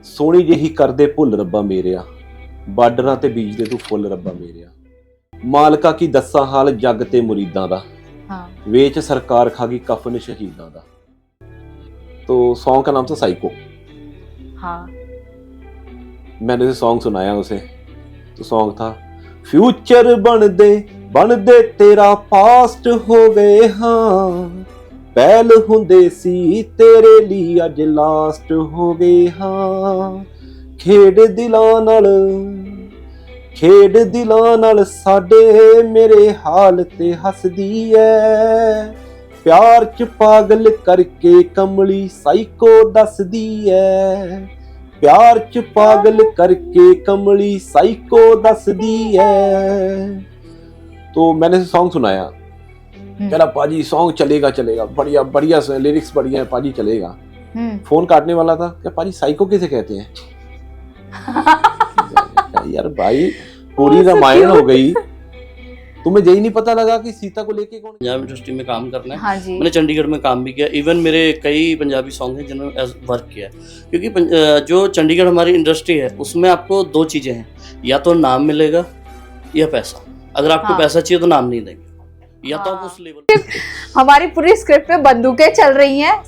ਸੋਹਣੀ ਜਿਹੀ ਕਰਦੇ ਭੁੱਲ ਰੱਬਾ ਮੇਰਿਆ, ਬਾਰਡਰਾਂ ਤੇ ਬੀਜਦੇ ਤੂੰ ਫੁੱਲ ਰੱਬਾ ਮੇਰਿਆ, ਮਾਲਕਾ ਕੀ ਦੱਸਾਂ ਹਾਲ ਜੱਗ ਤੇ ਮੁਰੀਦਾਂ ਦਾ, ਵੇਚ सरकार खा गई कफन शहीदां दा। तो सॉन्ग का नाम था साइको। हाँ। मैंने उसे सॉन्ग सुनाया उसे, तो सॉन्ग था फ्यूचर बनदे तेरा पास्ट हो गए हाँ, पहल हुंदे सी तेरे लिए अज लास्ट हो गए हाँ, खेड दिलां नाल साडे मेरे हाल ते हसदी ऐ, प्यार च पागल करके कमली साइको दसदी ऐ, प्यार च पागल करके कमली साइको दसदी है। तो मैंने सॉन्ग सुनाया, कहला पाजी सॉन्ग चलेगा बढ़िया बढ़िया लिरिक्स बढ़िया है पाजी चलेगा। फोन काटने वाला था क्या पाजी साइको किसे कहते हैं? यार भाई पूरी रामायण हो गई, तुम्हें यही नहीं पता लगा कि सीता को लेके कौन? पंजाब इंडस्ट्री में काम करना है। हाँ जी। मैंने चंडीगढ़ में काम भी किया, इवन मेरे कई पंजाबी सॉन्ग हैं जिन्होंने वर्क किया है, क्योंकि जो चंडीगढ़ हमारी इंडस्ट्री है उसमें आपको दो चीज़ें हैं, या तो नाम मिलेगा या पैसा। अगर आपको पैसा चाहिए तो नाम नहीं देंगे, या तो आप उस लेवल। हमारी पूरी स्क्रिप्ट में बंदूकें चल रही हैं,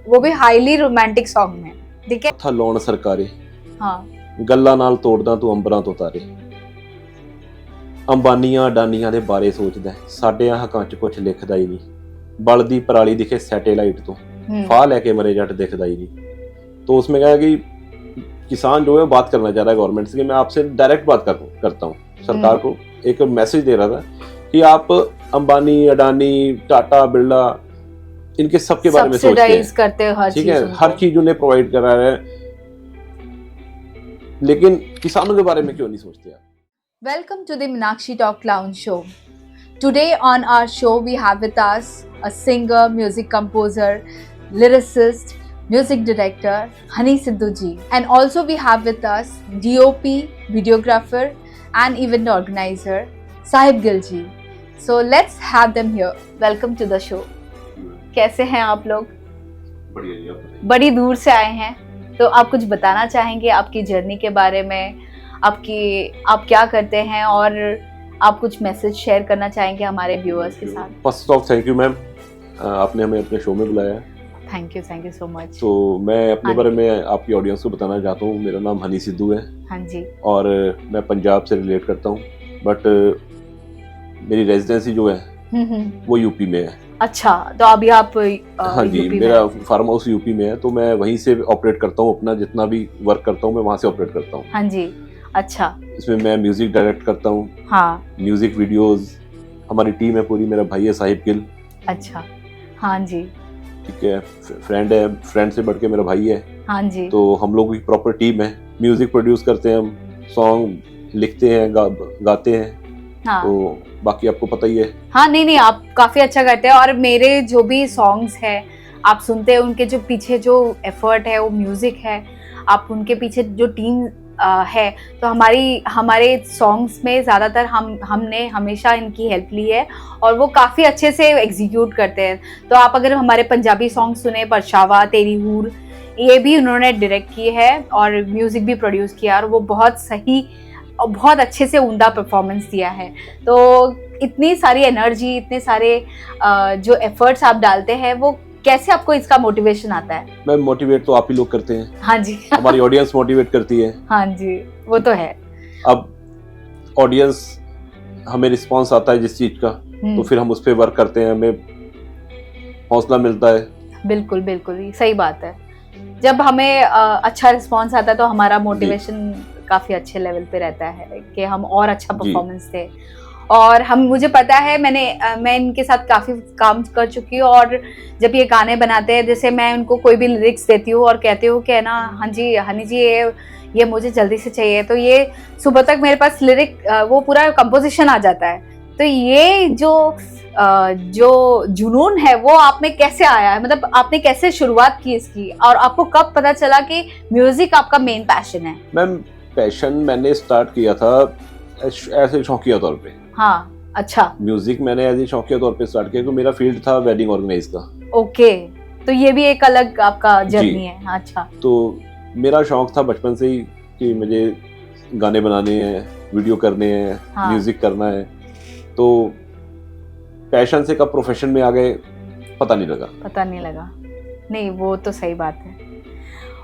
वो भी हाईली रोमांटिक सॉन्ग में, ठीक है। था लौन सरकारे, हाँ, गल्ला नाल तोड़दा तू अंबरां तो तारे, अंबानियां अडानियां दे बारे सोचदा, साडे हकां च कुछ लिखदा ही नहीं, बलदी पराली दिखे सैटेलाइट तो, फाह लेके मरे जट दिखदा ही नहीं। तो उसमें कहा कि किसान जो है बात करना चाह रहा है गवर्नमेंट से कि मैं आपसे डायरेक्ट बात करता हूँ, सरकार को एक मैसेज दे रहा था कि आप अंबानी अडानी टाटा बिरला इनके सबके बारे में सोचते हैं, ठीक है, हर चीज उन्हें प्रोवाइड करा रहे हैं, लेकिन किसानों के बारे में क्यों नहीं सोचते आप? Welcome to the Meenakshi Talk Lounge show. Today on our show we have with us a singer, music composer, lyricist, music director Honey Sidhu ji, and also we have with us DOP, videographer and event organizer Sahib Gill ji. So let's have them here. Welcome to the show. कैसे हैं आप लोग? बढ़िया। बड़ी दूर से आए हैं, तो आप कुछ बताना चाहेंगे आपकी जर्नी के बारे में, आप क्या करते हैं, और आप कुछ मैसेज शेयर करना चाहेंगे हमारे व्यूअर्स के साथ? First of thank you ma'am, आपने हमें अपने शो में बुलाया है। Thank you so much. तो मैं अपने बारे में आपकी ऑडियंस को बताना चाहता हूँ, मेरा नाम हनी सिद्धू है। हाँ जी। और मैं पंजाब से रिलेट करता हूँ, बट मेरी रेजिडेंसी जो है वो यूपी में है। अच्छा, तो अभी आप हाँ जी, मेरा फार्म हाउस यूपी में है, तो मैं वहीं से ऑपरेट करता हूँ, अपना जितना भी वर्क करता हूँ मैं वहाँ से ऑपरेट करता हूँ। हाँ जी। अच्छा। इसमें मैं म्यूजिक डायरेक्ट करता हूँ। हाँ। म्यूजिक वीडियोस, हमारी टीम है पूरी, मेरा भाई है साहिब गिल। अच्छा। हाँ जी। ठीक है, फ्रेंड से बढ़ के मेरा भाई है। हाँ जी। तो हम लोग की प्रॉपर टीम है, म्यूजिक प्रोड्यूस करते हैं हम, सॉन्ग लिखते हैं, गाते हैं। हाँ। तो बाकी आपको पता ही है। हाँ, नहीं आप काफी अच्छा करते हैं, और मेरे जो भी सॉन्ग्स हैं आप सुनते हैं, उनके जो पीछे जो एफर्ट है वो म्यूजिक है, आप उनके पीछे जो टीम है, तो हमारे सॉन्ग्स में ज़्यादातर हमने हमेशा इनकी हेल्प ली है, और वो काफ़ी अच्छे से एग्जीक्यूट करते हैं। तो आप अगर हमारे पंजाबी सॉन्ग सुने, परछावा, तेरी हूर, ये भी उन्होंने डायरेक्ट की है और म्यूज़िक भी प्रोड्यूस किया, और वो बहुत सही और बहुत अच्छे से उम्दा परफॉर्मेंस दिया है। तो इतनी सारी एनर्जी, इतने सारे जो एफर्ट्स आप डालते हैं, वो कैसे आपको इसका मोटिवेशन आता है? मैम मोटिवेट तो आप ही लोग करते हैं। हाँ जी। हमारी ऑडियंस मोटिवेट करती है। हाँ जी, वो तो है। अब ऑडियंस हमें रिस्पांस आता है जिस चीज का, तो फिर हम उस पर वर्क करते हैं, हमें हौसला मिलता है। बिल्कुल सही बात है। जब हमें अच्छा रिस्पांस आता है तो हमारा मोटिवेशन काफी अच्छे लेवल पे रहता है कि हम और अच्छा परफॉर्मेंस दें। और मुझे पता है, मैं इनके साथ काफ़ी काम कर चुकी हूँ, और जब ये गाने बनाते हैं, जैसे मैं उनको कोई भी लिरिक्स देती हूँ और कहती हूँ कि ना हाँ जी हनी जी ये मुझे जल्दी से चाहिए, तो ये सुबह तक मेरे पास लिरिक वो पूरा कंपोजिशन आ जाता है। तो ये जो जुनून है वो आप में कैसे आया है, मतलब आपने कैसे शुरुआत की इसकी, और आपको कब पता चला कि म्यूजिक आपका मेन पैशन है? मैम पैशन मैंने स्टार्ट किया था ऐसे शौकिया तौर पे। हाँ, अच्छा। म्यूजिक मैंने ऐसे शौकिया तौर पे स्टार्ट किया, तो मेरा फील्ड था वेडिंग ऑर्गेनाइज का। ओके, तो ये भी एक अलग आपका जर्नी है। अच्छा। तो मेरा शौक था बचपन से ही कि मुझे गाने बनाने हैं, वीडियो करने हैं, हाँ। म्यूजिक करना है, तो पैशन से कब प्रोफेशन में आ गए पता नहीं लगा। पता नहीं लगा। नहीं, वो तो सही बात है।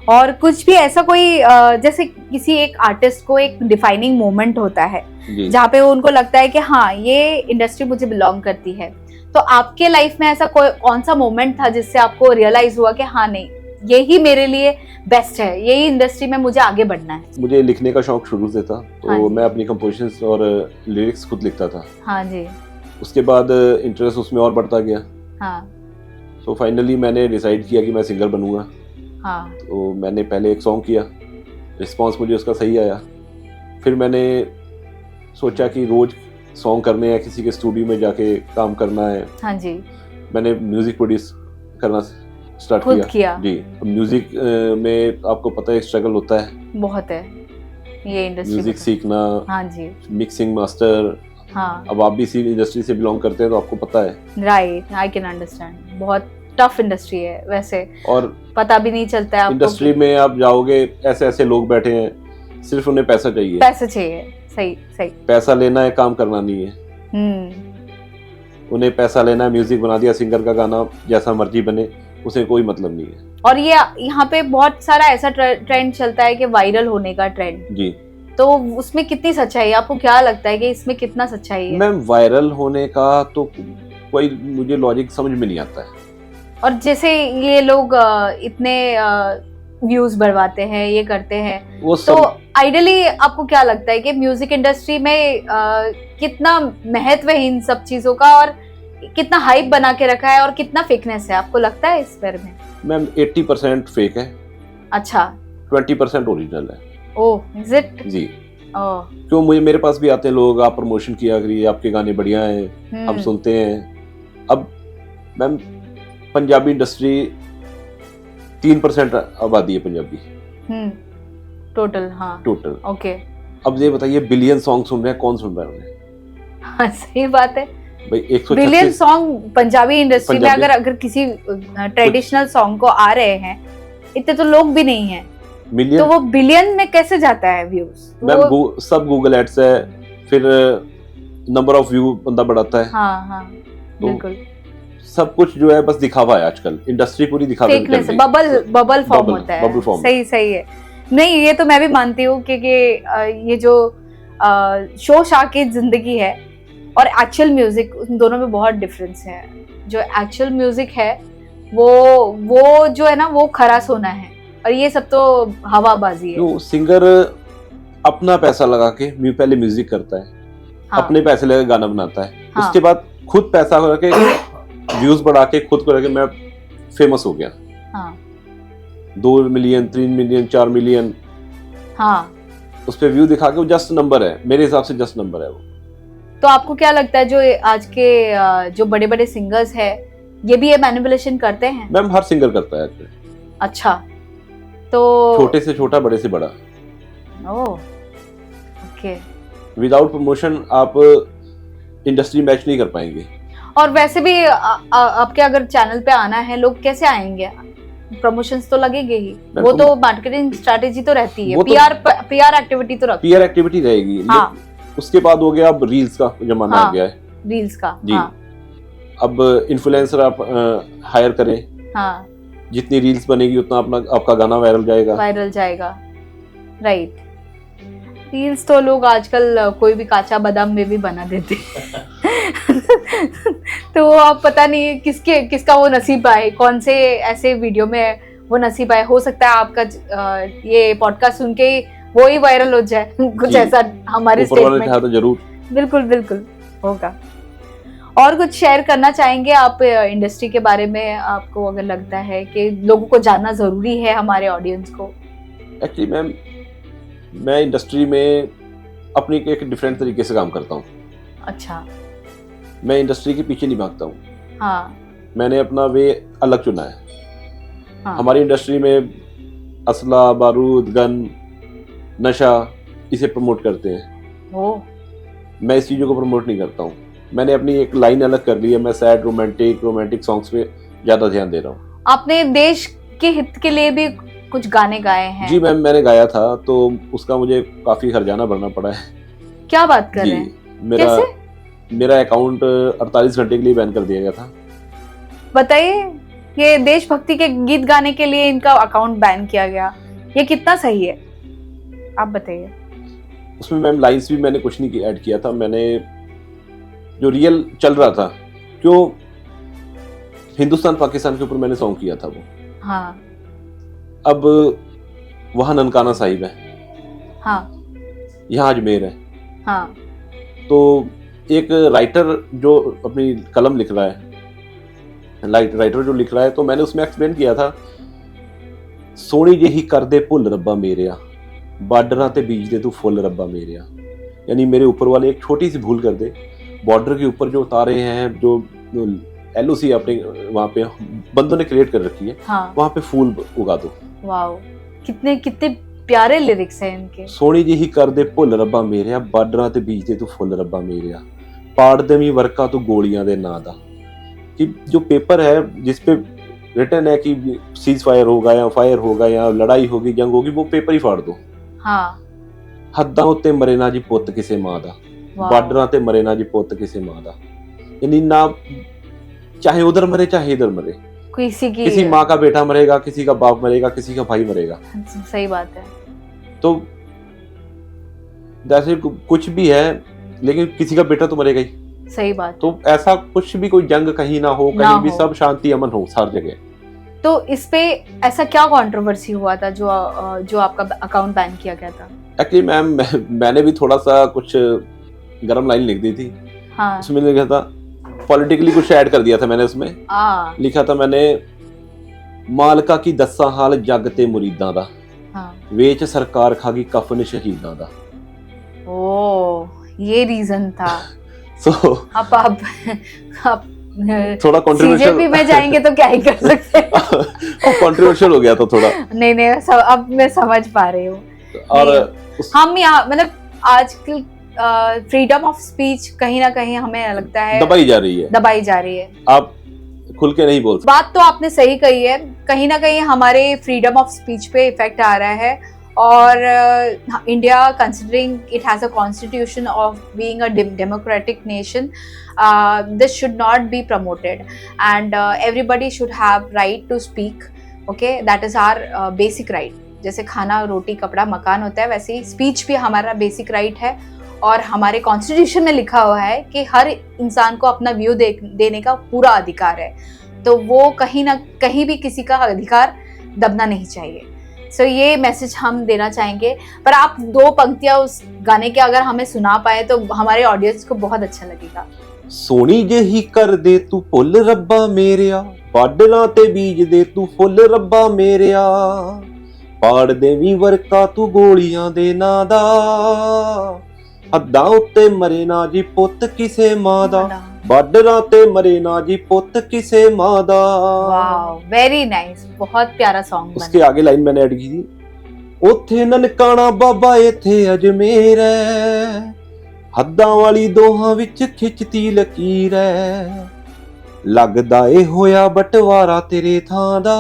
और कुछ भी ऐसा कोई जैसे किसी एक आर्टिस्ट को एक डिफाइनिंग मोमेंट होता है जी। जहाँ पे उनको लगता है कि हाँ, ये इंडस्ट्री मुझे बिलोंग करती है, तो आपके लाइफ में ऐसा कौन सा मोमेंट था जिससे आपको रियलाइज हुआ कि हाँ नहीं, यही मेरे लिए बेस्ट है, यही इंडस्ट्री में मुझे आगे बढ़ना है? मुझे लिखने का शौक शुरू से था, हाँ तो जी। मैं अपनी कंपोजिशंस और लिरिक्स खुद लिखता था। हाँ जी। उसके बाद इंटरेस्ट उसमें और बढ़ता गया, हाँ तो फाइनली मैंने डिसाइड किया कि मैं सिंगर बनूंगा। हाँ। तो मैंने पहले एक सॉन्ग किया, रिस्पांस मुझे उसका सही आया। फिर मैंने सोचा कि रोज सॉन्ग करने हैं, किसी के स्टूडियो में जाके काम करना है। हाँ जी। मैंने म्यूजिक प्रोड्यूस करना स्टार्ट खुद किया किया। जी। म्यूजिक में आपको पता है स्ट्रगल होता है, बहुत है ये इंडस्ट्री म्यूजिक सीखना, हाँ जी। Mixing master. हाँ, अब आप भी इसी इंडस्ट्री से बिलोंग करते हैं तो आपको पता है। Right, I can understand. बहुत टफ इंडस्ट्री है वैसे, और पता भी नहीं चलता है आपको इंडस्ट्री में आप जाओगे, ऐसे ऐसे लोग बैठे हैं, सिर्फ उन्हें पैसा चाहिए। पैसे चाहिए। सही सही। पैसा लेना है, काम करना नहीं है। उन्हें पैसा लेना है, म्यूजिक बना दिया, सिंगर का गाना जैसा मर्जी बने, उसे कोई मतलब नहीं है। और ये यहाँ पे बहुत सारा ऐसा ट्रेंड चलता है कि वायरल होने का ट्रेंड, जी। तो उसमें कितनी सच्चाई है? आपको क्या लगता है कि इसमें कितना सच्चाई है? मैम, वायरल होने का तो कोई मुझे लॉजिक समझ में नहीं आता है। और जैसे ये लोग इतने व्यूज बढ़वाते हैं, ये करते हैं, वो तो सब आइडियली आपको क्या लगता है कि म्यूजिक इंडस्ट्री में कितना महत्व है इन सब चीजों का, और कितना हाइप बना के रखा है, और कितना फेकनेस है? आपको लगता है इस बारे में? मैम 80% फेक है, अच्छा। 20% ओरिजिनल है। ओह, इज इट? जी। ओह। क्यों, मेरे पास भी आते हैं लोग, आप प्रमोशन किया करिए, आपके गाने बढ़िया हैं, हम सुनते हैं। अब मैम पंजाबी इंडस्ट्री 3% आबादी है पंजाबी टोटल। हाँ, टोटल। ओके। अब ये बताइए, बिलियन सॉन्ग सुन रहे हैं, कौन सुन रहा है उन्हें? हाँ, सही बात है। भाई 136 बिलियन सॉन्ग पंजाबी इंडस्ट्री में अगर किसी ट्रेडिशनल सॉन्ग को आ रहे हैं, इतने तो लोग भी नहीं हैं, मिलियन, तो वो बिलियन में कैसे जाता है व्यूज? मैम सब गूगल एड्स है, फिर नंबर ऑफ व्यू बंदा बढ़ाता है। हाँ हाँ, बिल्कुल। सब कुछ जो है बस दिखावा है आजकल, इंडस्ट्री पूरी दिखावे में चल फेकनेस, रही है। बबल फॉर्म होता है। Bubble form. सही सही है। नहीं, ये तो मैं भी मानती हूँ कि ये जो शो शा की जिंदगी है और एक्चुअल म्यूजिक, उन दोनों में बहुत डिफरेंस है। जो एक्चुअल म्यूजिक है वो जो है ना, वो खरा सोना है, और ये सब तो हवाबाजी है। जो सिंगर अपना पैसा लगा के पहले म्यूजिक करता है, हाँ, अपने पैसे लगा गाना बनाता है, हाँ, उसके बाद खुद पैसा करके व्यूज बढ़ा के खुद को लगे मैं फेमस हो गया। हाँ, 2 मिलियन, 3 मिलियन, 4 मिलियन, हाँ। उस पे व्यू दिखा के वो जस्ट नंबर है, मेरे हिसाब से जस्ट नंबर है वो। तो आपको क्या लगता है, जो आज के जो बड़े बड़े सिंगर्स हैं, ये भी ये मैनिपुलेशन करते हैं? मैम हर सिंगर करता है आजकल। अच्छा, तो छोटे से छोटा, बड़े से बड़ा। ओह, ओके। विदाउट प्रमोशन आप इंडस्ट्री मैच नहीं कर पाएंगे। और वैसे भी आपके अगर चैनल पे आना है, लोग कैसे आएंगे? प्रमोशंस तो लगेंगे ही, वो तो मार्केटिंग स्ट्रेटेजी तो रहती है, पीआर एक्टिविटी तो रखती है। पीआर एक्टिविटी रहेगी। हाँ। उसके बाद हो गया अब रील्स का जमाना आ गया है। रील्स का, जी। हाँ। अब इन्फ्लुएंसर आप हायर करें, हाँ, जितनी रील्स बनेगी उतना आपका गाना वायरल जाएगा। राइट। रील्स तो लोग आजकल कोई भी काचा बादाम में भी बना देते हैं। तो अब पता नहीं किसका वो नसीब आए, कौन से ऐसे वीडियो में वो नसीब आए। हो सकता है आपका ये पॉडकास्ट सुन के वो ही वायरल हो जाए, कुछ ऐसा हमारे स्टेट में। तो जरूर, बिल्कुल बिल्कुल होगा। और कुछ शेयर करना चाहेंगे आप इंडस्ट्री के बारे में? आपको अगर लगता है कि लोगों को जानना जरूरी है, हमारे ऑडियंस को? एक्चुअली मैम मैं इंडस्ट्री में अपनी एक डिफरेंट तरीके से काम करता हूँ। अच्छा। मैं इंडस्ट्री के पीछे नहीं भागता हूँ। हाँ। मैंने अपना वे अलग चुना है। हाँ। हमारी इंडस्ट्री में असला, बारूद, गन, नशा इसे प्रमोट करते हैं। ओ। मैं इस चीज़ों को प्रमोट नहीं करता हूँ। मैंने अपनी एक लाइन अलग कर ली है। मैं सैड, रोमांटिक सॉन्ग्स पे ज़्यादा ध्यान दे रहा हूँ। आपने देश के हित के लिए भी कुछ गाने गाए हैं? जी मैम, मैंने गाया था, तो उसका मुझे काफी हर्जाना भरना पड़ा है। क्या बात कर जी, रहे हैं? मेरा कैसे? मेरा अकाउंट 48 घंटे के लिए बैन कर दिया गया था। बताइए, ये देशभक्ति के गीत गाने के लिए इनका अकाउंट बैन किया गया, ये कितना सही है? आप बताइए। उसमें मैम लाइंस भी मैंने कुछ नहीं ऐड किया था, मैंने जो रियल चल रहा था, जो हिंदुस्तान पाकिस्तान के ऊपर मैंने सॉन्ग किया था वो। हाँ अब वहाँ ननकाना साहिब है, हाँ यहाँ अजमेर है, हाँ तो एक राइटर जो अपनी कलम लिख रहा है, राइटर जो लिख रहा है, तो मैंने उसमें एक्सप्लेन किया था, सोनी ਜਿਹੀ ਕਰਦੇ ਭੁੱਲ ਰੱਬਾ ਮੇਰਿਆ, ਬਾਰਡਰਾਂ ਤੇ बीज दे तू फुल रब्बा मेरिया। यानी मेरे ऊपर वाले एक छोटी सी भूल कर दे, बॉर्डर के ऊपर जो तारे हैं, जो LOC अपने वहाँ पे बंदों ने क्रिएट कर रखी है, हाँ। वहाँ पे फूल उगा दो। वाओ, कितने कितने प्यारे लिरिक्स हैं इनके। सोनी ਜਿਹੀ ਕਰਦੇ ਭੁੱਲ ਰੱਬਾ ਮੇਰਿਆ, ਬਾਰਡਰਾਂ ਤੇ बीज दे तू फुल रब्बा मेरिया, पाड़ देवीं वर्का तू गोलियां दे नां दा। कि जो पेपर है जिसपे रिटर्न है कि सीज फायर होगा या फायर होगा या लड़ाई होगी, जंग होगी, वो पेपर ही फाड़ दो। हाँ। हद्दां उत्ते मरे ना जी पुੱਤ ਕਿਸੇ ਮਾਂ ਦਾ, ਬਾਰਡਰਾਂ ਤੇ मरे ना जी पुੱਤ ਕਿਸੇ ਮਾਂ ਦਾ। यानी ना चाहे उधर मरे चाहे इधर मरे, किसी माँ का बेटा मरेगा, किसी का बाप मरेगा, किसी का भाई मरेगा। सही बात है। तो जैसे कुछ भी है, लेकिन किसी का बेटा तो मरेगा ही। सही बात। तो ऐसा कुछ भी, कोई जंग कहीं ना हो, कहीं भी सब शांति अमन हो हर जगह। तो इस पे ऐसा क्या कंट्रोवर्सी हुआ था जो आपका अकाउंट बैन किया गया था? एक्चुअली मैम मैंने भी थोड़ा सा कुछ गरम लाइन लिख दी थी। हाँ। उसमें लिखा था, पॉलिटिकली कुछ ऐड कर दिया था मैंने उसमें। लिखा था मैंने, मालका की दस्सा हाल जग ते मुरीदां दा, वेच सरकार खागी कफन शहीदां दा। ओ, ये रीजन था। So, आप थोड़ा कंट्रोवर्शियल भी में जाएंगे तो क्या ही कर सकते हैं। कंट्रोवर्शियल हो गया था थोड़ा। नहीं अब मैं समझ पा रही हूँ। और हम यहाँ मतलब आजकल फ्रीडम ऑफ स्पीच कहीं ना कहीं हमें लगता है दबाई जा रही है। आप खुल के नहीं बोल सकते। बात तो आपने सही कही है, कहीं ना कहीं हमारे फ्रीडम ऑफ स्पीच पे इफेक्ट आ रहा है। और India considering it has a constitution of being a democratic nation, this should not be promoted and everybody should have right to speak. Okay, that is our basic right. जैसे खाना, रोटी, कपड़ा, मकान होता है, वैसे ही स्पीच भी हमारा बेसिक राइट है। और हमारे कॉन्स्टिट्यूशन में लिखा हुआ है कि हर इंसान को अपना व्यू देने का पूरा अधिकार है, तो वो कहीं ना कहीं भी किसी का अधिकार दबना नहीं चाहिए। सो ये मैसेज हम देना चाहेंगे। पर आप दो पंक्तियां उस गाने के अगर हमें सुना पाए तो हमारे ऑडियंस को बहुत अच्छा लगेगा। सोनी ਜਿਹੀ कर दे तू फुल रब्बा मेरिया, बार्डरां ते बीज दे तू फुल रब्बा मेरिया, पाड़ देवीं वर्का तू गोलियां दे नां दा, हद्दां उत्ते मरे ना जी पुੱਤ ਕਿਸੇ ਮਾਂ ਦਾ, ਬਾਰਡਰਾਂ ਤੇ मरे ना जी पुੱਤ ਕਿਸੇ ਮਾਂ ਦਾ। वाओ, वेरी नाइस, बहुत प्यारा सॉन्ग। उसके आगे लाइन मैंने ऐड की थी, ਉੱਥੇ ਨਨਕਾਣਾ ਬਾਬਾ ਇੱਥੇ ਅਜਮੇਰ ਹੈ, ਹੱਦਾਂ ਵਾਲੀ ਦੋਹਾਂ ਵਿੱਚ ਖਿੱਚਤੀ ਲਕੀਰ ਹੈ, ਲੱਗਦਾ ਏ ਹੋਇਆ ਬਟਵਾਰਾ ਤੇਰੇ ਥਾਂ ਦਾ,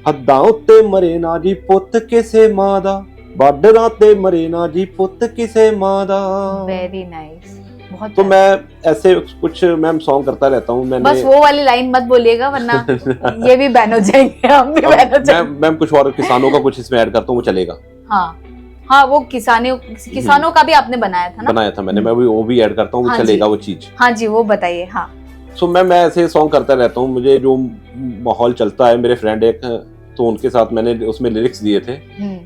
ਹੱਦਾਂ ਉੱਤੇ ਮਰੇ ਨਾ ਜੀ ਪੁੱਤ ਕਿਸੇ ਮਾਂ ਦਾ, ਬਾਰਡਰਾਂ ਤੇ ਮਰੇ ना जी पुੱਤ ਕਿਸੇ ਮਾਂ ਦਾ। वेरी नाइस, बहुत। तो मैं ऐसे कुछ मैम सॉन्ग करता रहता हूँ। मैंने बस वो वाली लाइन मत बोलिएगा वरना ये भी बैन हो जाएंगे, हम भी बैन हो जाएंगे। मैम कुछ और किसानों का कुछ इसमें ऐड करता हूँ, वो चलेगा। हाँ, वो किसानों का भी आपने बनाया था ना? बनाया था मैंने, मैं वो भी ऐड करता हूँ, वो चलेगा वो चीज। हाँ जी, वो बताइए। हाँ, सो मैं ऐसे सॉन्ग करता रहता हूँ। मुझे जो माहौल चलता है, मेरे फ्रेंड एक, तो उनके साथ मैंने उसमें लिरिक्स दिए थे,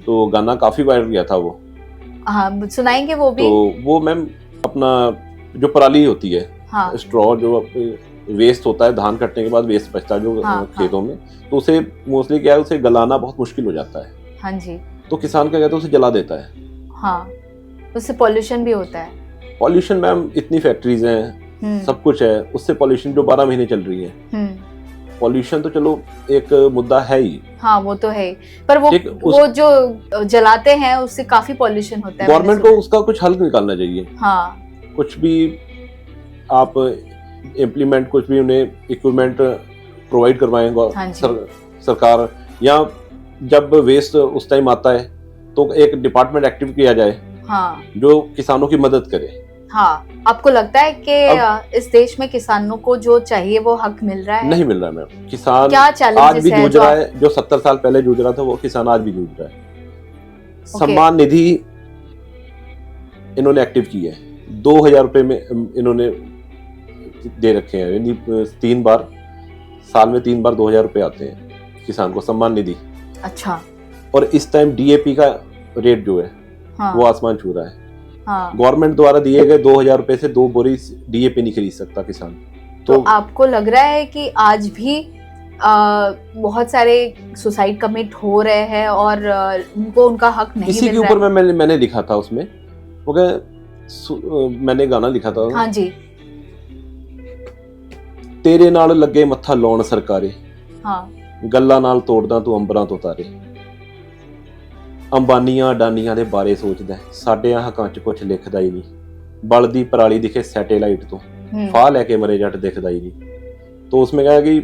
तो गाना काफी वायरल गया था वो। हाँ, सुनाएंगे वो भी। तो वो मैम अपना जो पराली होती है, स्ट्रॉ जो वेस्ट होता है, धान कटने के बाद वेस्ट बचता है जो खेतों में, तो उसे मोस्टली क्या है, उसे गलाना बहुत मुश्किल हो जाता है। हाँ जी। तो किसान क्या कहता है, उसे जला देता है। हाँ, उससे पॉल्यूशन भी होता है। पॉल्यूशन मैम, इतनी फैक्ट्रीज हैं, सब कुछ है, उससे पॉल्यूशन जो 12 महीने चल रही है, पॉल्यूशन तो चलो एक मुद्दा है ही। हाँ, वो तो है, पर वो जो जलाते हैं उससे काफी पॉल्यूशन होता है। गवर्नमेंट को उसका कुछ हल निकालना चाहिए। हाँ, कुछ भी आप इम्प्लीमेंट, कुछ भी उन्हें इक्विपमेंट प्रोवाइड करवाएंगे सरकार, या जब वेस्ट उस टाइम आता है तो एक डिपार्टमेंट एक्टिव किया जाए हाँ जो किसानों की मदद करे। हाँ, आपको लगता है कि इस देश में किसानों को जो चाहिए वो हक मिल रहा है? नहीं मिल रहा है मैम। किसान क्या आज चैलेंजेस भी है जूझ रहा है, जो 70 साल पहले जूझ रहा था वो किसान आज भी जूझ रहा है। सम्मान निधि इन्होंने एक्टिव की है, 2000 रुपए में इन्होंने दे रखे हैं, यानी 3 बार साल में 3 बार 2000 रुपए आते हैं किसान को सम्मान निधि। अच्छा। और इस टाइम डीएपी का रेट जो है हाँ वो आसमान छू रहा है। हाँ। गवर्नमेंट द्वारा दिए गए 2000 रुपए से 2 बोरी डीएपी नहीं खरीद सकता किसान। तो आपको लग रहा है कि आज भी बहुत सारे सुसाइड कमिट हो रहे हैं और उनको उनका हक नहीं इसी मिल के रहा ऊपर है? मैंने लिखा था उसमें, मैंने गाना लिखा था। हाँ जी। तेरे नाल लगे मत्था लाउण सरकारे, हाँ गल्लां नाल तोड़दा तू अंबरां तो तारे, अंबानियां अडानियां दे बारे सोचदा साडे हकां च कुछ लिखदा ही नहीं, बलदी पराली दिखे सैटेलाइट तो फाह लेके मरे जट दिखदा ही नहीं। तो उसमें कहा कि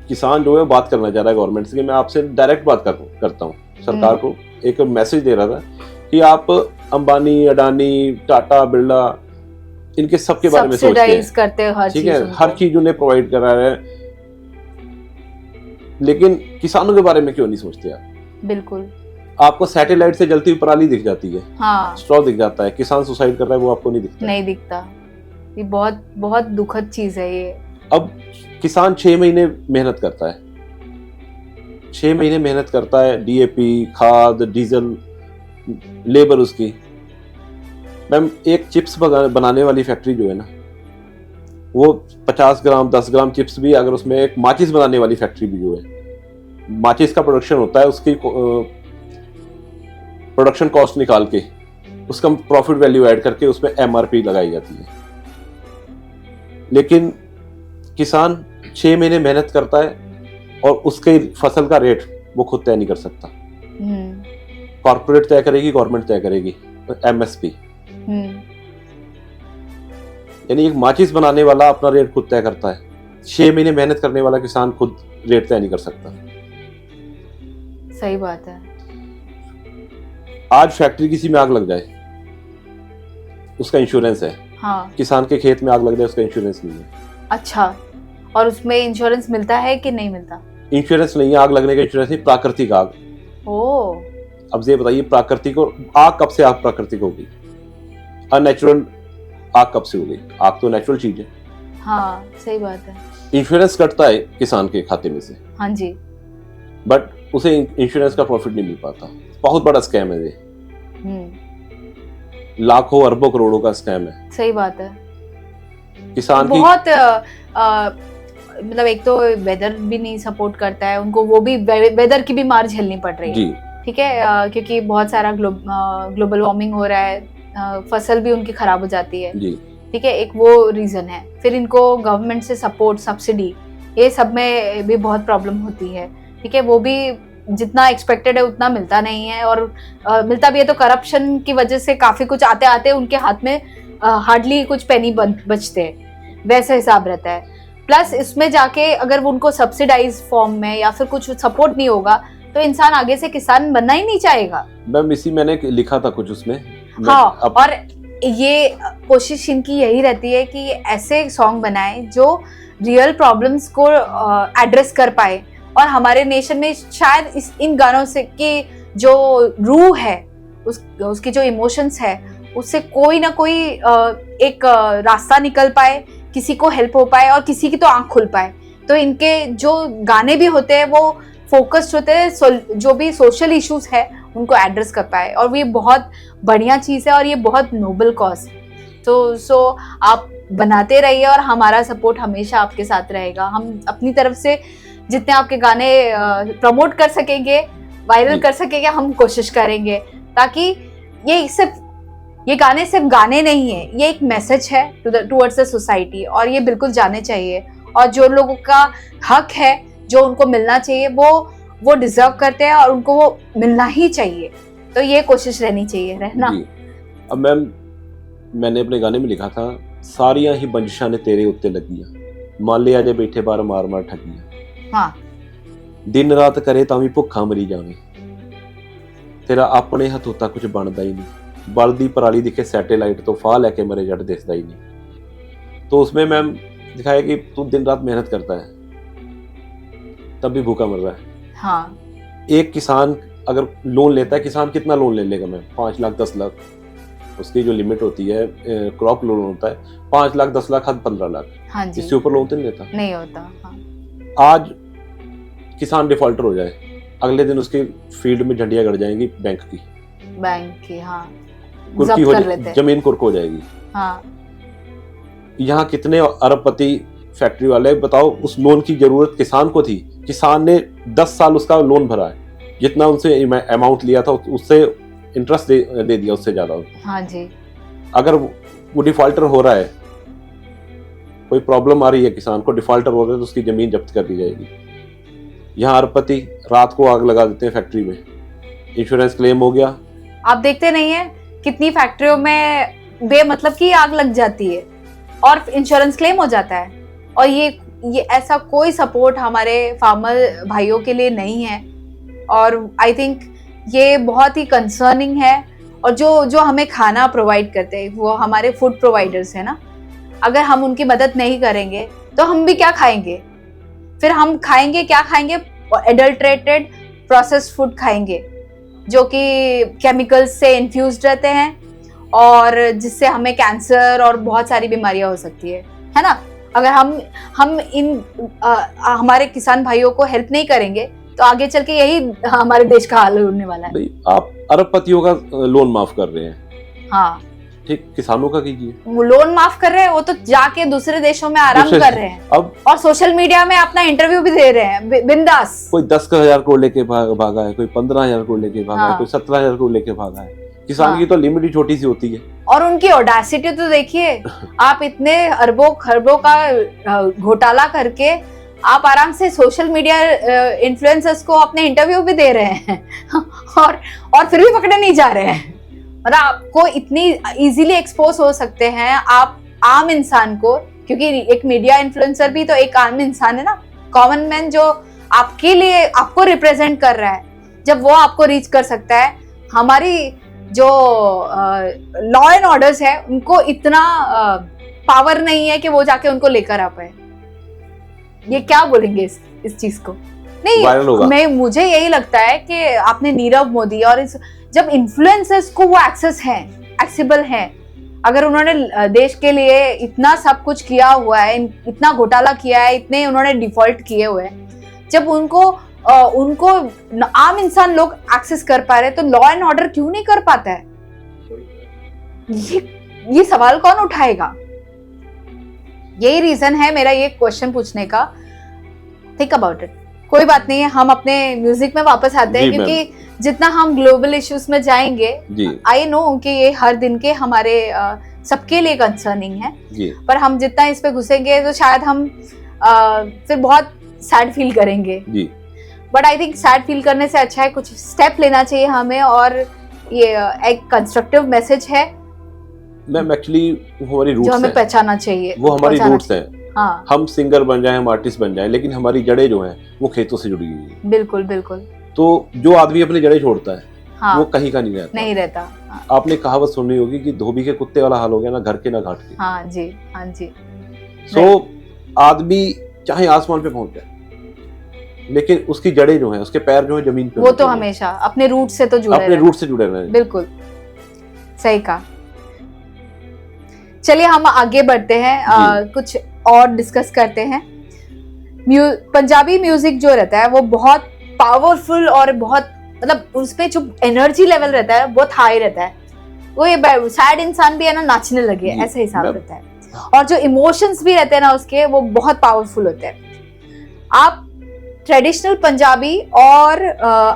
किसान जो है बात करना चाह रहा है गवर्नमेंट से कि मैं आपसे डायरेक्ट बात करता हूँ, सरकार को एक मैसेज दे रहा था कि आप अंबानी अडानी टाटा बिरला इनके सबके बारे में सोचते हैं, करते हैं हर ठीक चीज है, हर चीज उन्हें प्रोवाइड करा रहे हैं, लेकिन किसानों के बारे में क्यों नहीं सोचते आप? बिल्कुल। आपको सैटेलाइट से जलती हुई पराली दिख जाती है, हाँ स्ट्रॉ दिख जाता है, किसान सुसाइड कर रहा है वो आपको नहीं दिखता। नहीं दिखता। ये बहुत बहुत दुखद चीज है ये। अब किसान 6 महीने मेहनत करता है, 6 महीने मेहनत करता है, डीएपी खाद डीजल लेबर उसकी। मैम एक चिप्स बनाने वाली फैक्ट्री जो है ना, वो 50 ग्राम 10 ग्राम चिप्स भी, अगर उसमें एक माचिस बनाने वाली फैक्ट्री भी जो है, माचिस का प्रोडक्शन होता है, उसकी प्रोडक्शन कॉस्ट निकाल के उसका प्रॉफिट वैल्यू ऐड करके उसमें एमआरपी लगाई जाती है। लेकिन किसान 6 महीने मेहनत करता है और उसके फसल का रेट वो खुद तय नहीं कर सकता, कॉर्पोरेट तय करेगी, गवर्नमेंट तय करेगी, एमएसपी। यानी एक माचिस बनाने वाला अपना रेट खुद तय करता है, 6 महीने मेहनत करने वाला किसान खुद रेट तय नहीं कर सकता। सही बात है। आज फैक्ट्री किसी में आग लग जाए उसका इंश्योरेंस है, हाँ। किसान के खेत में आग लग जाए उसका इंश्योरेंस नहीं है। अच्छा, और उसमें इंश्योरेंस मिलता है कि नहीं मिलता? इंश्योरेंस नहीं है, आग लगने का इंश्योरेंस नहीं, प्राकृतिक आग। ओ, अब ये बताइए प्राकृतिक और आग कब से आग प्राकृतिक होगी? अननेचुरल आग कब से हो गई? आग तो नेचुरल चीज है। हाँ सही बात है। इंश्योरेंस कटता है किसान के खाते में से, हाँ जी, बट उसे इंश्योरेंस का प्रॉफिट नहीं मिल पाता। बहुत बड़ा स्कैम है ये, लाखों अरबों करोड़ों का स्कैम है। सही बात है। किसान की बहुत मतलब एक तो वेदर भी नहीं सपोर्ट करता है उनको, वो भी वेदर की भी मार झेलनी पड़ रही है जी, ठीक है, क्योंकि बहुत सारा ग्लोबल वार्मिंग हो रहा है, फसल भी उनकी खराब हो जाती है जी, ठीक है, एक वो रीजन है। फिर इनको गवर्नमेंट से सपोर्ट सब्सिडी ये सब में भी बहुत प्रॉब्लम होती है ठीक है, वो भी जितना एक्सपेक्टेड है उतना मिलता नहीं है, और मिलता भी है तो करप्शन की वजह से काफी कुछ आते आते उनके हाथ में हार्डली कुछ पेनी बचते हैं, वैसा हिसाब रहता है। प्लस इसमें जाके अगर वो उनको सब्सिडाइज फॉर्म में या फिर कुछ सपोर्ट नहीं होगा तो इंसान आगे से किसान बनना ही नहीं चाहेगा। मैम इसी मैंने लिखा था कुछ उसमें। हाँ, और ये कोशिश इनकी यही रहती है कि ऐसे सॉन्ग बनाए जो रियल प्रॉब्लम्स को एड्रेस कर पाए, और हमारे नेशन में शायद इन गानों से की जो रूह है उसकी जो इमोशंस है उससे कोई ना कोई एक रास्ता निकल पाए, किसी को हेल्प हो पाए और किसी की तो आंख खुल पाए। तो इनके जो गाने भी होते हैं वो फोकस्ड होते हैं, जो भी सोशल इश्यूज है उनको एड्रेस कर पाए, और ये बहुत बढ़िया चीज़ है और ये बहुत नोबल कॉज है। तो आप बनाते रहिए और हमारा सपोर्ट हमेशा आपके साथ रहेगा। हम अपनी तरफ से जितने आपके गाने प्रमोट कर सकेंगे, वायरल कर सकेंगे, हम कोशिश करेंगे, ताकि ये गाने सिर्फ गाने नहीं है, ये एक मैसेज है टुवर्ड्स द सोसाइटी, और ये बिल्कुल जाने चाहिए। और जो लोगों का हक है, जो उनको मिलना चाहिए, वो डिजर्व करते हैं और उनको वो मिलना ही चाहिए। तो ये कोशिश रहनी चाहिए, रहना। अब मैंने अपने गाने में लिखा था, सारियां ही बंजिशां ने तेरे उत्ते लगियां, मान लिया जे बैठे बार मार मार ठगियां। हाँ, दिन रात करे ਤਾਂ ਵੀ ਭੁੱਖਾ ਮਰੀ ਜਾਵੇਂ ਤੇਰਾ ਆਪਣੇ ਹੱਥੋਂ ਤਾਂ ਕੁਝ ਬਣਦਾ ਹੀ नहीं बलदी पराली दिखे सैटेलाइट तो फाह लेके मरे जट दिखता ही नहीं। तो उसमें मैम दिखाया कि तू दिन रात मेहनत करता है तब भी भूखा मर रहा है। हाँ। एक किसान अगर लोन लेता है, किसान कितना लोन ले लेगा मैम? 5 लाख 10 लाख उसकी जो लिमिट होती है, क्रॉप लोन होता है 5 लाख 10 लाख हद 15 लाख। हाँ जी। इससे ऊपर लोन तो नहीं लेता, नहीं होता। हाँ। आज किसान डिफॉल्टर हो जाए, अगले दिन उसकी फील्ड में झंडियां गड़ जाएंगी बैंक की। हाँ, कुर्की हो जमीन कुर्क हो जाएगी। हाँ। यहाँ कितने अरबपति फैक्ट्री वाले, बताओ उस लोन की जरूरत किसान को थी, किसान ने 10 साल उसका लोन भरा है, जितना उनसे अमाउंट लिया था उससे इंटरेस्ट दे दिया उससे ज्यादा। हाँ जी। अगर वो डिफॉल्टर हो रहा है, कोई प्रॉब्लम आ रही है किसान को, डिफॉल्टर हो रहा है तो उसकी जमीन जब्त कर दी जाएगी। यहाँ अरबपति रात को आग लगा देते हैं फैक्ट्री में, इंश्योरेंस क्लेम हो गया। आप देखते नहीं है कितनी फैक्ट्रियों में बेमतलब की आग लग जाती है और इंश्योरेंस क्लेम हो जाता है। और ये ऐसा कोई सपोर्ट हमारे फार्मर भाइयों के लिए नहीं है। और आई थिंक ये बहुत ही कंसर्निंग है। और जो हमें खाना प्रोवाइड करते हैं वो हमारे फूड प्रोवाइडर्स है ना, अगर हम उनकी मदद नहीं करेंगे तो हम भी क्या खाएंगे? फिर हम खाएंगे क्या खाएंगे? एडल्ट्रेटेड प्रोसेस्ड फूड खाएंगे जो कि केमिकल्स से इन्फ्यूज्ड रहते हैं और जिससे हमें कैंसर और बहुत सारी बीमारियां हो सकती है ना। अगर हम हमारे किसान भाइयों को हेल्प नहीं करेंगे तो आगे चल के यही हमारे देश का हाल होने वाला है। भाई आप अरबपतियों का लोन माफ कर रहे हैं, हाँ ठीक, किसानों का कीजिए। वो लोन माफ कर रहे हैं, वो तो जाके दूसरे देशों में आराम कर रहे हैं अब, और सोशल मीडिया में अपना इंटरव्यू भी दे रहे हैं बिंदास। कोई 10,000 करोड़ लेके भागा है, कोई 15,000 करोड़ लेके भागा है, कोई 17,000 करोड़ लेके भागा है। किसान की तो लिमिट ही छोटी सी होती है। और उनकी ऑडेसिटी तो देखिए, आप इतने अरबों खरबों का घोटाला करके आप आराम से सोशल मीडिया इन्फ्लुएंसर्स को अपने इंटरव्यू भी दे रहे हैं और फिर भी पकड़े नहीं जा रहे हैं। मतलब आपको इतनी इजीली एक्सपोज हो सकते हैं आप आम इंसान को, क्योंकि एक मीडिया इन्फ्लुएंसर भी तो एक आम इंसान है ना, कॉमन मैन जो आपके लिए आपको रिप्रेजेंट कर रहा है, जब वो आपको रीच कर सकता है। हमारी जो लॉ एंड ऑर्डर्स है उनको इतना पावर नहीं है कि वो जाके उनको लेकर आ पाए। ये क्या बोलेंगे इस चीज को? नहीं, मुझे यही लगता है कि आपने नीरव मोदी और जब इन्फ्लुएंसर्स को वो एक्सेसिबल है, अगर उन्होंने देश के लिए इतना सब कुछ किया हुआ है, इतना घोटाला किया है, इतने उन्होंने डिफॉल्ट किए हुए हैं, जब उनको आम इंसान लोग एक्सेस कर पा रहे, तो लॉ एंड ऑर्डर क्यों नहीं कर पाता है? ये सवाल कौन उठाएगा? यही रीजन है मेरा ये क्वेश्चन पूछने का। Think about it. कोई बात नहीं है, हम अपने म्यूजिक में वापस आते हैं, क्योंकि जितना हम ग्लोबल इश्यूज में जाएंगे, आई नो कि ये हर दिन के हमारे सबके लिए कंसर्निंग है, पर हम जितना इस पे घुसेंगे तो शायद हम फिर बहुत सैड फील करेंगे। But I think sad feel करने से अच्छा है कुछ स्टेप लेना चाहिए हमें, और ये एक कंस्ट्रक्टिव मैसेज है मैम। एक्चुअली हमारी रूट्स जो हमें पहचाना चाहिए, वो हमारी रूट्स हैं। हाँ। हम सिंगर बन जाएं, हम आर्टिस्ट बन जाएं, लेकिन हमारी जड़ें जो हैं वो खेतों से जुड़ी हुई हैं। बिल्कुल बिल्कुल। तो जो आदमी अपनी जड़ें छोड़ता है, हाँ, वो कहीं का नहीं रहता। हाँ। आपने कहावत सुनी होगी कि धोबी के कुत्ते वाला हाल हो गया, ना घर के ना घाट के। हाँ जी, हाँ जी। सो आदमी चाहे आसमान पे पहुंच जाए, लेकिन उसकी जड़ें जो हैं, उसके पैर जो हैं जमीन पे, वो तो हमेशा अपने रूट से तो जुड़े, अपने रूट से जुड़े रहे। बिल्कुल सही कहा। चलिए हम आगे बढ़ते हैं, कुछ और डिस्कस करते हैं। पंजाबी म्यूजिक जो रहता है वो बहुत पावरफुल और बहुत, मतलब उसमें जो एनर्जी लेवल रहता है बहुत हाई रहता है। वो ये सैड इंसान भी है ना नाचने लगे, ऐसा हिसाब रहता है। और जो इमोशंस भी रहते हैं ना उसके, वो बहुत पावरफुल होते हैं। आप ट्रेडिशनल पंजाबी और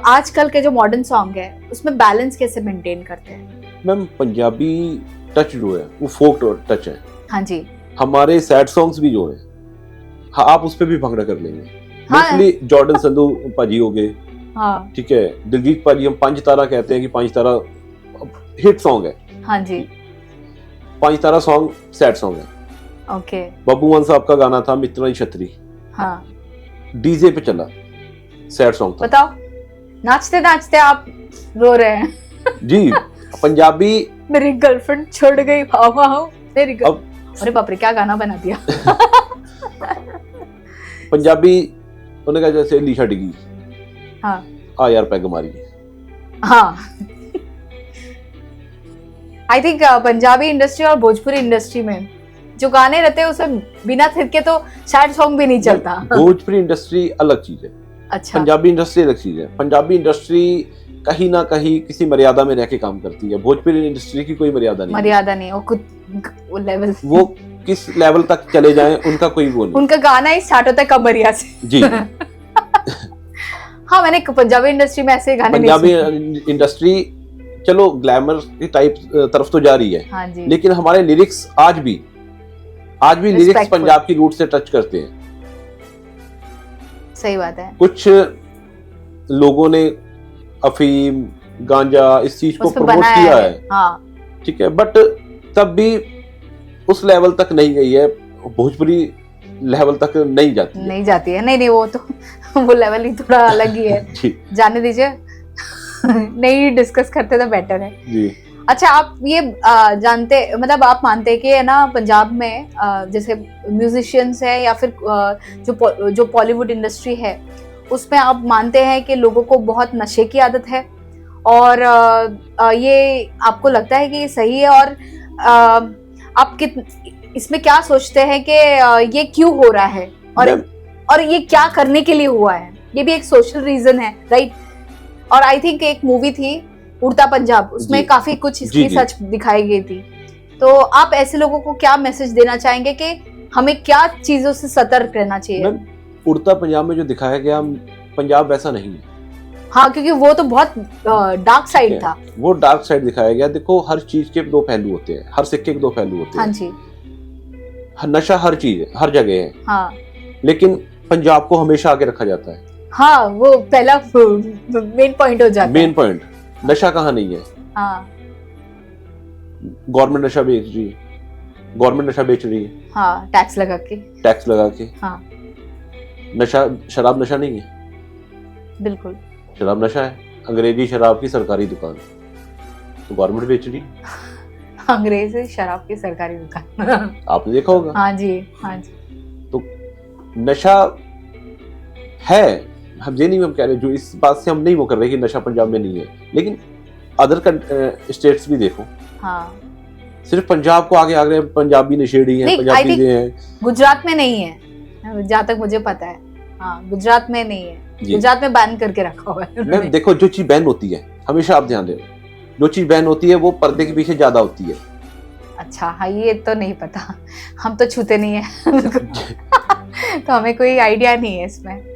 आजकल के जो मॉडर्न सॉन्ग है उसमें बैलेंस कैसे मेंटेन करते हैं? मैम पंजाबी टच जो है वो फोक टच है। हाँ जी। हमारे सैड सॉन्ग्स भी जो है, हाँ, आप उस पे भी भंगड़ा कर लेंगे। हाँ। जॉर्डन संधू पाजी हो गए, हाँ, ठीक है, दिलजीत पाजी, हम 5 तारा कहते हैं कि 5 तारा हिट सॉन्ग है। हाँ जी। 5 तारा सॉन्ग सैड सॉन्ग है। ओके। बब्बू मान साहब का गाना था मित्रा छतरी, हाँ, डीजे पे चला, सैड सॉन्ग था बताओ, नाचते नाचते आप रो रहे हैं। जी। पंजाबी मेरी गर्लफ्रेंड छोड़ गई, भाव मेरी अब अरे बाप रे, क्या गाना बना दिया। पंजाबी उन्होंने कहा जैसे लीशा डिगी, हाँ आ यार पैग मारी। हाँ। आई थिंक पंजाबी इंडस्ट्री और भोजपुरी इंडस्ट्री में जो गाने रहते हैं उसमें बिना थिरके तो सैड सॉन्ग भी नहीं चलता। भोजपुरी इंडस्ट्री अलग चीज है, अच्छा, पंजाबी इंडस्ट्री अलग चीज है। पंजाबी इंडस्ट्री कहीं ना कहीं किसी मर्यादा में रह के काम करती है, भोजपुरी इंडस्ट्री की कोई मर्यादा नहीं। मर्यादा नहीं, वो लेवल, वो किस लेवल तक चले जाएं उनका कोई वो नहीं। उनका गाना ही स्टार्ट होता है कमरिया से। जी। हाँ, मैंने पंजाबी इंडस्ट्री में ऐसे गाने पंजाबी नहीं सुने। इंडस्ट्री चलो ग्लैमर की टाइप तरफ तो जा रही है, हाँ जी, लेकिन हमारे लिरिक्स आज भी लिरिक्स Respectful. पंजाब की रूट से टच करते हैं। सही बात है। कुछ लोगों ने अफीम गांजा इस चीज को उस पे प्रमोट बनाया किया है, है, हाँ ठीक है, बट तब भी उस लेवल तक नहीं गई है, भोजपुरी लेवल तक नहीं जाती है। नहीं जाती है, नहीं वो तो वो लेवल ही थोड़ा अलग ही है। जी जाने दीजिए। नहीं डिस्कस करते तो बेटर है। जी। अच्छा, आप ये जानते, मतलब आप मानते हैं कि है ना पंजाब में जैसे म्यूजिशियंस है या फिर जो बॉलीवुड इंडस्ट्री है उसमें आप मानते हैं कि लोगों को बहुत नशे की आदत है, और ये आपको लगता है कि ये सही है, और आप इसमें क्या सोचते हैं कि ये क्यों हो रहा है, और ये क्या करने के लिए हुआ है? ये भी एक सोशल रीजन है, राइट? और आई थिंक एक मूवी थी उड़ता पंजाब, उसमें काफी कुछ इसकी सच दिखाई गई थी। तो आप ऐसे लोगों को क्या मैसेज देना चाहेंगे कि हमें क्या चीजों से सतर्क रहना चाहिए? उड़ता पंजाब में जो दिखाया गया पंजाब वैसा नहीं है। हाँ, क्योंकि वो तो बहुत डार्क साइड था। वो डार्क साइड दिखाया गया। देखो, हर चीज के दो पहलू होते हैं, हर सिक्के के दो पहलू होते हैं। हाँ जी। नशा हर चीज है, हर जगह है, हाँ, लेकिन पंजाब को हमेशा आगे रखा जाता है। हाँ, वो पहला मेन पॉइंट हो जाता है। मेन पॉइंट, नशा कहाँ नहीं है। हाँ, गवर्नमेंट नशा बेच रही है, गवर्नमेंट नशा बेच रही है, हाँ, टैक्स लगा के। टैक्स लगा के। हाँ, नशा, शराब नशा नहीं है, बिल्कुल शराब नशा है। अंग्रेजी शराब की सरकारी दुकान तो गवर्नमेंट बेच रही है। अंग्रेजी शराब की सरकारी दुकान। आपने देखा होगा। हाँ जी, हाँ जी। तो नशा है, हम ये नहीं हम कह रहे, जो इस बात से हम नहीं वो कर रहे कि नशा पंजाब में नहीं है, लेकिन अदर स्टेट्स भी देखो। हाँ, सिर्फ पंजाब को आगे आगे पंजाबी नशेड़ी हैं, पंजाबी ये हैं। गुजरात में नहीं है, जहाँ तक मुझे पता है। हाँ, गुजरात में नहीं है, गुजरात में बैन करके रखा हुआ है। मैम देखो, जो चीज बैन होती है, हमेशा आप ध्यान दें, जो चीज बैन होती है वो पर्दे के पीछे ज्यादा होती है। अच्छा, हाँ, ये तो नहीं पता, हम तो छूते नहीं है। तो हमें कोई आइडिया नहीं है इसमें।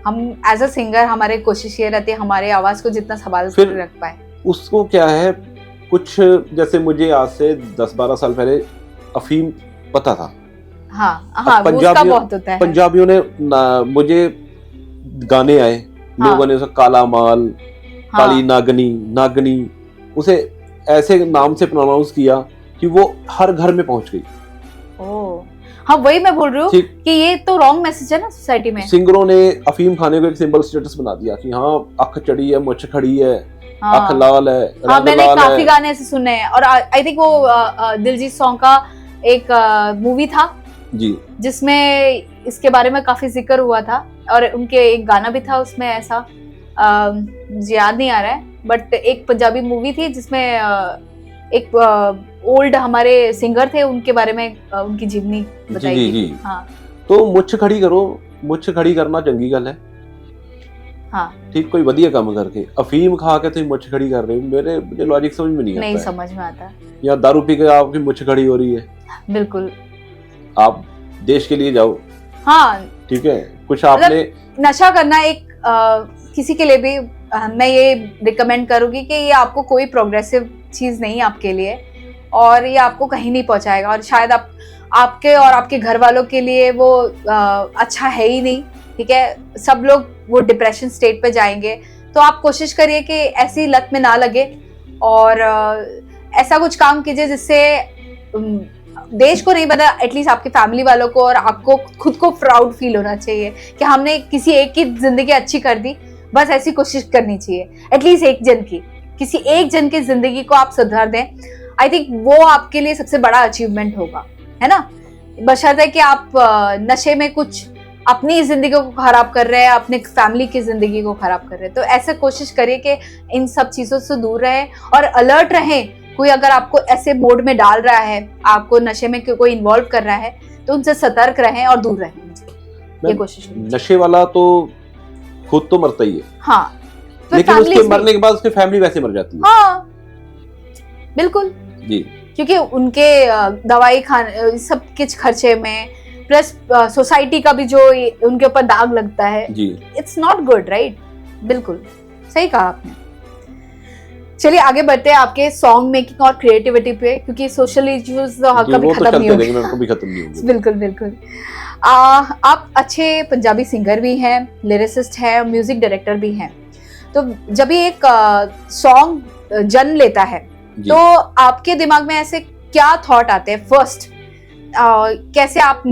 हम एज अ सिंगर हमारी कोशिश ये रहती है हमारे आवाज को जितना संभाल कर रख पाए। उसको क्या है, कुछ जैसे मुझे आज से 10-12 साल पहले अफीम पता था। हाँ, हाँ, उसका बहुत होता है। पंजाबियों ने मुझे गाने आए, हाँ, लोगों ने उसे काला माल, हाँ, काली नागनी उसे ऐसे नाम से प्रोनाउंस किया कि वो हर घर में पहुंच गई। ओह, हाँ, वही मैं बोल रही हूँ कि ये तो रॉन्ग मैसेज है ना सोसाइटी में। सिंगरों ने अफीम खाने को एक सिंबल स्टेटस बना दिया कि हाँ, अख चढ़ी है, मुछ खड़ी है, हाँ, अख लाल है, हाँ, मैंने काफी गाने ऐसे सुने हैं। और आई थिंक वो दिलजीत सॉन्ग का एक मूवी था जी, जिसमें इसके बारे में काफी जिक्र हुआ था, और उनके एक गाना भी था उसमें ऐसा, मुझे याद नहीं आ रहा है, बट एक पंजाबी मूवी थी जिसमें एक ओल्ड हमारे सिंगर थे, उनके बारे में उनकी जीवनी बताई गई। जी। हाँ, तो मुछ खड़ी करो, मुछ खड़ी करना चंगी गल है। हाँ, ठीक, कोई बढ़िया काम करके अफीम खा के तुम मुछ खड़ी कर रहे हो, मुझे लॉजिक समझ में नहीं आता है। समझ में आता। या दारू पी के आपकी मुछ खड़ी हो रही है। बिल्कुल, आप देश के लिए जाओ। हाँ, ठीक है, कुछ आपने नशा करना एक किसी के लिए भी मैं ये रिकमेंड करूंगी कि ये आपको कोई प्रोग्रेसिव चीज नहीं आपके लिए, और ये आपको कहीं नहीं पहुंचाएगा, और शायद आपके और आपके घर वालों के लिए वो अच्छा है ही नहीं। ठीक है, सब लोग वो डिप्रेशन स्टेट पे जाएंगे। तो आप कोशिश करिए कि ऐसी लत में ना लगे, और ऐसा कुछ काम कीजिए जिससे देश को नहीं पता, एटलीस्ट आपके फैमिली वालों को और आपको खुद को प्राउड फील होना चाहिए कि हमने किसी एक की जिंदगी अच्छी कर दी। बस ऐसी कोशिश करनी चाहिए, एटलीस्ट एक जन की, किसी एक जन की जिंदगी को आप सुधार दें। आई थिंक वो आपके लिए सबसे बड़ा अचीवमेंट होगा, है ना। बशर्ते कि आप नशे में कुछ अपनी जिंदगी को खराब कर रहे हैं, अपने फैमिली की जिंदगी को खराब कर रहे हैं, तो ऐसे कोशिश करिए कि इन सब चीजों से दूर रहें और अलर्ट रहें। कोई अगर आपको ऐसे मोड में डाल रहा है, आपको नशे में कोई इन्वॉल्व कर रहा है, तो उनसे सतर्क रहें और दूर रहें। ये कोशिश नशे वाला तो खुद तो मरता ही है, हाँ, लेकिन उसके मरने के बाद उसकी फैमिली वैसे मर जाती है। हाँ बिल्कुल जी, क्योंकि उनके दवाई खाने सब कुछ खर्चे में, प्लस सोसाइटी का भी जो उनके ऊपर दाग लगता है जी, इट्स नॉट गुड, राइट। बिल्कुल सही कहा आपने। चलिए आगे बढ़ते हैं आपके सॉन्ग मेकिंग और क्रिएटिविटी पे, क्योंकि सोशल इश्यूज तो कभी खत्म नहीं होंगे। बिल्कुल बिल्कुल। आप अच्छे पंजाबी सिंगर भी हैं, लिरिसिस्ट हैं, म्यूजिक डायरेक्टर भी हैं। तो जब ये एक सॉन्ग जन्म लेता है तो आपके दिमाग में ऐसे क्या थॉट आते हैं फर्स्ट, कैसे आप,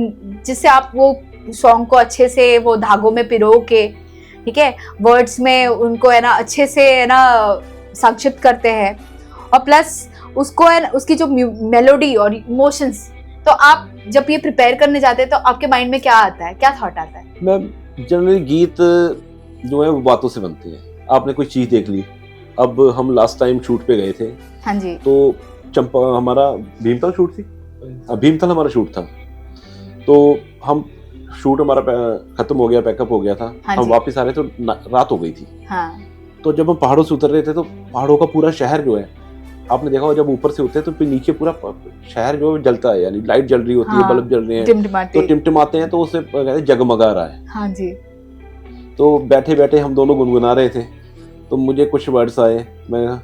जिससे आप वो सॉन्ग को अच्छे से वो धागों में पिरो के, ठीक है, वर्ड्स में उनको है ना अच्छे से है ना संक्षिप्त करते हैं, और प्लस उसको है उसकी जो मेलोडी और इमोशंस, तो आप जब ये प्रिपेयर करने जाते हैं तो आपके माइंड में क्या आता है, क्या थॉट आता है? मैं जनरली गीत जो है वो बातों से बनते हैं। आपने कोई चीज देख ली, अब हम लास्ट टाइम शूट पे गए थे, हाँ जी, तो चंपा हमारा भीमताल शूट थी, भीमताल हमारा शूट था, तो हम शूट हमारा खत्म हो गया, पैकअप हो गया था, हाँ हम वापस आ रहे तो रात हो गई थी। हाँ। तो जब हम पहाड़ों से उतर रहे थे तो पहाड़ों का पूरा शहर जो है, आपने देखा हो जब ऊपर से उतरे तो फिर नीचे पूरा शहर जो जलता है, यानी लाइट जल रही होती है, बल्ब जल रहे हैं, तो टिमटिमाते हैं, तो उससे कहते हैं जगमगा रहा है। हाँ जी। तो बैठे बैठे हम दोनों गुनगुना रहे थे, तो मुझे कुछ वर्ड्स आए, मैं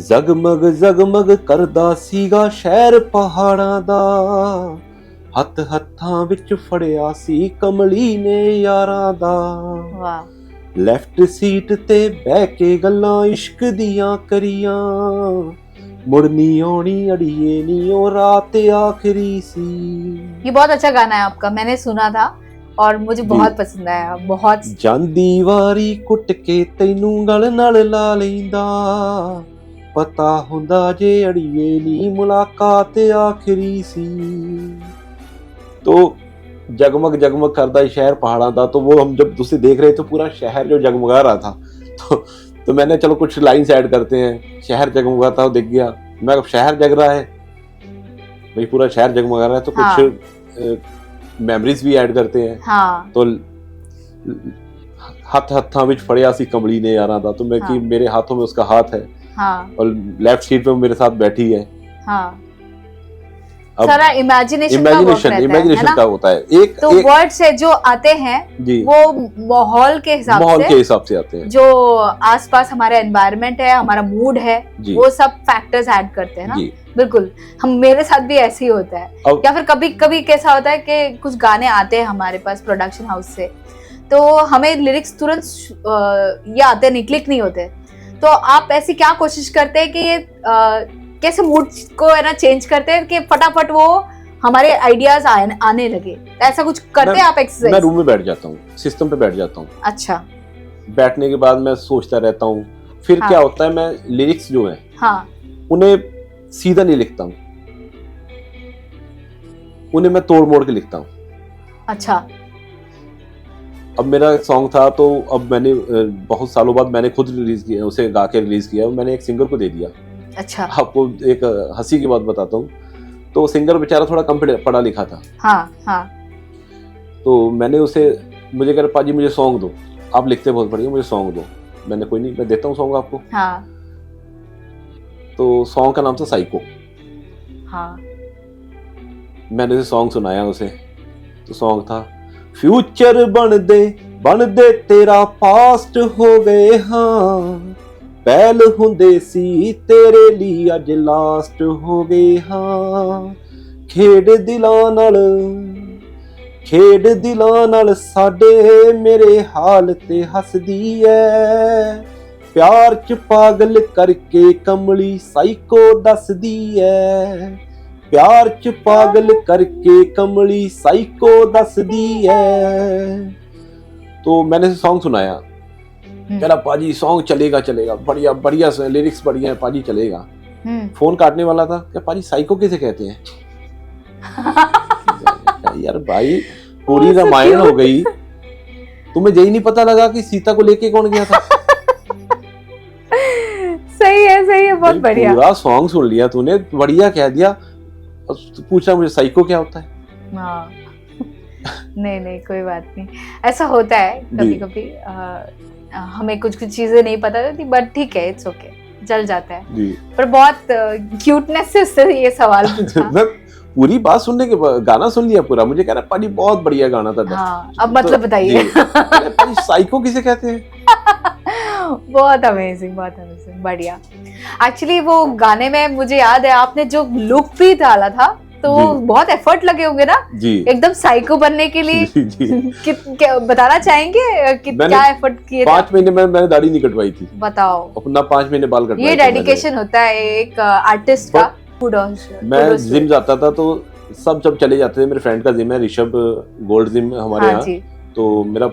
जगमग जगमग करदा सीगा शहर पहाड़ां दा, हत्थ हत्थां विच फड़िया सी कमली ने यारां दा, वाह, ਲੈਫਟ ਸੀਟ ਤੇ ਬਹਿ ਕੇ ਗੱਲਾਂ ਇਸ਼ਕ ਦੀਆਂ ਕਰੀਆਂ, मुड़नी आनी अड़िए नी ओ रात आखिरी सी। ये बहुत अच्छा गाना है आपका, मैंने सुना था और मुझे बहुत पसंद आया, बहुत। ਜਾਂਦੀ ਵਾਰੀ ਕੁੱਟ ਕੇ ਤੈਨੂੰ ਗਲ ਨਾਲ ਲਾ ਲੈਂਦਾ, ਪਤਾ ਹੁੰਦਾ ਜੇ ਅੜੀਏ ਨੀ ਮੁਲਾਕਾਤ ਆਖਰੀ ਸੀ। तो जगमग जगमग करता शहर पहाड़ा था, तो वो हम जब उसे देख रहे तो पूरा शहर जो जगमगा रहा था, तो मैंने चलो कुछ लाइन्स ऐड करते हैं, शहर जगमगाता दिख गया, मैं शहर जग रहा है भाई, पूरा शहर जगमगा रहा है, तो कुछ मेमोरीज भी ऐड करते हैं। हाँ। तो हथ हत्था विच फड़िया सी कमली ने यारा था, तो मैं कि मेरे हाथों में उसका हाथ है, और लेफ्ट सीट पे मेरे साथ बैठी है। हाँ। सारा इमेजिनेशन का होता है। एक तो वर्ड्स है जो आते हैं वो माहौल के हिसाब से आते हैं, जो आसपास हमारा एनवायरनमेंट है, हमारा मूड है, वो सब फैक्टर्स ऐड करते हैं ना। बिल्कुल, हम मेरे साथ भी ऐसे ही होता है। या फिर कभी कभी कैसा होता है कि कुछ गाने आते हैं हमारे पास प्रोडक्शन हाउस से, तो हमें लिरिक्स तुरंत ये आते नहीं, क्लिक नहीं होते, तो आप ऐसी क्या कोशिश करते हैं कि ये कैसे मूड को है ना चेंज करते हैं कि फटाफट वो हमारे आइडियाज आने लगे? ऐसा कुछ करते हैं आप एक्सरसाइज? मैं रूम में बैठ जाता हूँ, सिस्टम पे बैठ जाता हूँ। अच्छा। बैठने के बाद मैं सोचता रहता हूँ, फिर क्या होता है, मैं लिरिक्स जो है उन्हें सीधा नहीं लिखता हूँ, उन्हें मैं तोड़ मोड़ के लिखता हूँ। अच्छा। अब मेरा सॉन्ग था, तो अब मैंने बहुत सालों बाद मैंने खुद रिलीज किया, उसे गा के रिलीज किया, मैंने एक सिंगर को दे दिया। अच्छा। आपको एक हंसी की बात बताता हूँ, तो सिंगर बेचारा थोड़ा कम पढ़ा लिखा था। हाँ। तो मैंने उसे, मुझे कह रहा पाजी मुझे सॉन्ग दो, आप लिखते बहुत बढ़िया, मुझे सॉन्ग दो। मैंने कोई नहीं, मैं देता हूँ सॉन्ग आपको। हाँ। तो सॉन्ग का नाम था साइको। हाँ। मैंने उसे सॉन्ग सुनाया उसे, तो सॉन्ग था फ्यूचर बन दे तेरा पास्ट हो गए, हाँ ਪਹਿਲ ਹੁੰਦੇ ਸੀ ਤੇਰੇ ਲਈ ਅੱਜ ਲਾਸਟ ਹੋ ਗਏ ਹਾਂ, ਖੇਡ ਦਿਲਾਂ ਨਾਲ ਸਾਡੇ ਮੇਰੇ ਹਾਲ ਤੇ ਹੱਸਦੀ ਐ, ਪਿਆਰ ਚ ਪਾਗਲ ਕਰਕੇ ਕਮਲੀ ਸਾਈਕੋ ਦੱਸਦੀ ਐ, प्यार च पागल करके कमली साइको दसदी है। तो मैंने सॉन्ग सुनाया, कहला पाजी सॉन्ग चलेगा चलेगा, बढ़िया बढ़िया लिरिक्स बढ़िया है पाजी, चलेगा। फोन काटने वाला था, क्या पाजी साइको किसे कहते हैं? यार भाई पूरी रामायण हो गई, तुम्हें यही नहीं पता लगा कि सीता को लेके कौन गया था? सही है, बहुत बढ़िया। पूरा सॉन्ग सुन लिया तूने, बढ़िया कह दिया, पूछा मुझे साइको क्या होता है? हाँ नहीं कोई बात नहीं, ऐसा होता है कभी कभी, हमें कुछ चीजें नहीं पता रहती, बट ठीक है, इट्स ओके, चल जाता है जी। पर बहुत क्यूटनेस से उससे ये सवाल पूछा। मैं पूरी बात सुनने के बाद गाना सुन लिया पूरा, मुझे कह रहा पाजी बहुत बढ़िया गाना था। हाँ, अब मतलब बताइए। पाजी साइको किसे कहते हैं? बहुत अमेजिंग, बढ़िया। एक्चुअली वो गाने में मुझे याद है आपने जो लुक भी डाला था, तो बहुत एफर्ट लगे होंगे ना जी, एकदम साइको बनने के लिए। क्या बताना चाहेंगे कि क्या एफर्ट किए? 5 महीने में मैंने दाढ़ी नहीं कटवाई थी। बताओ, अपना 5 महीने बाल कटवाए। ये डेडिकेशन होता है एक आर्टिस्ट का। मैं जिम जाता था, तो सब जब चले जाते थे, मेरे फ्रेंड का जिम है ऋषभ गोल्ड जिम हमारे यहाँ, तो मेरा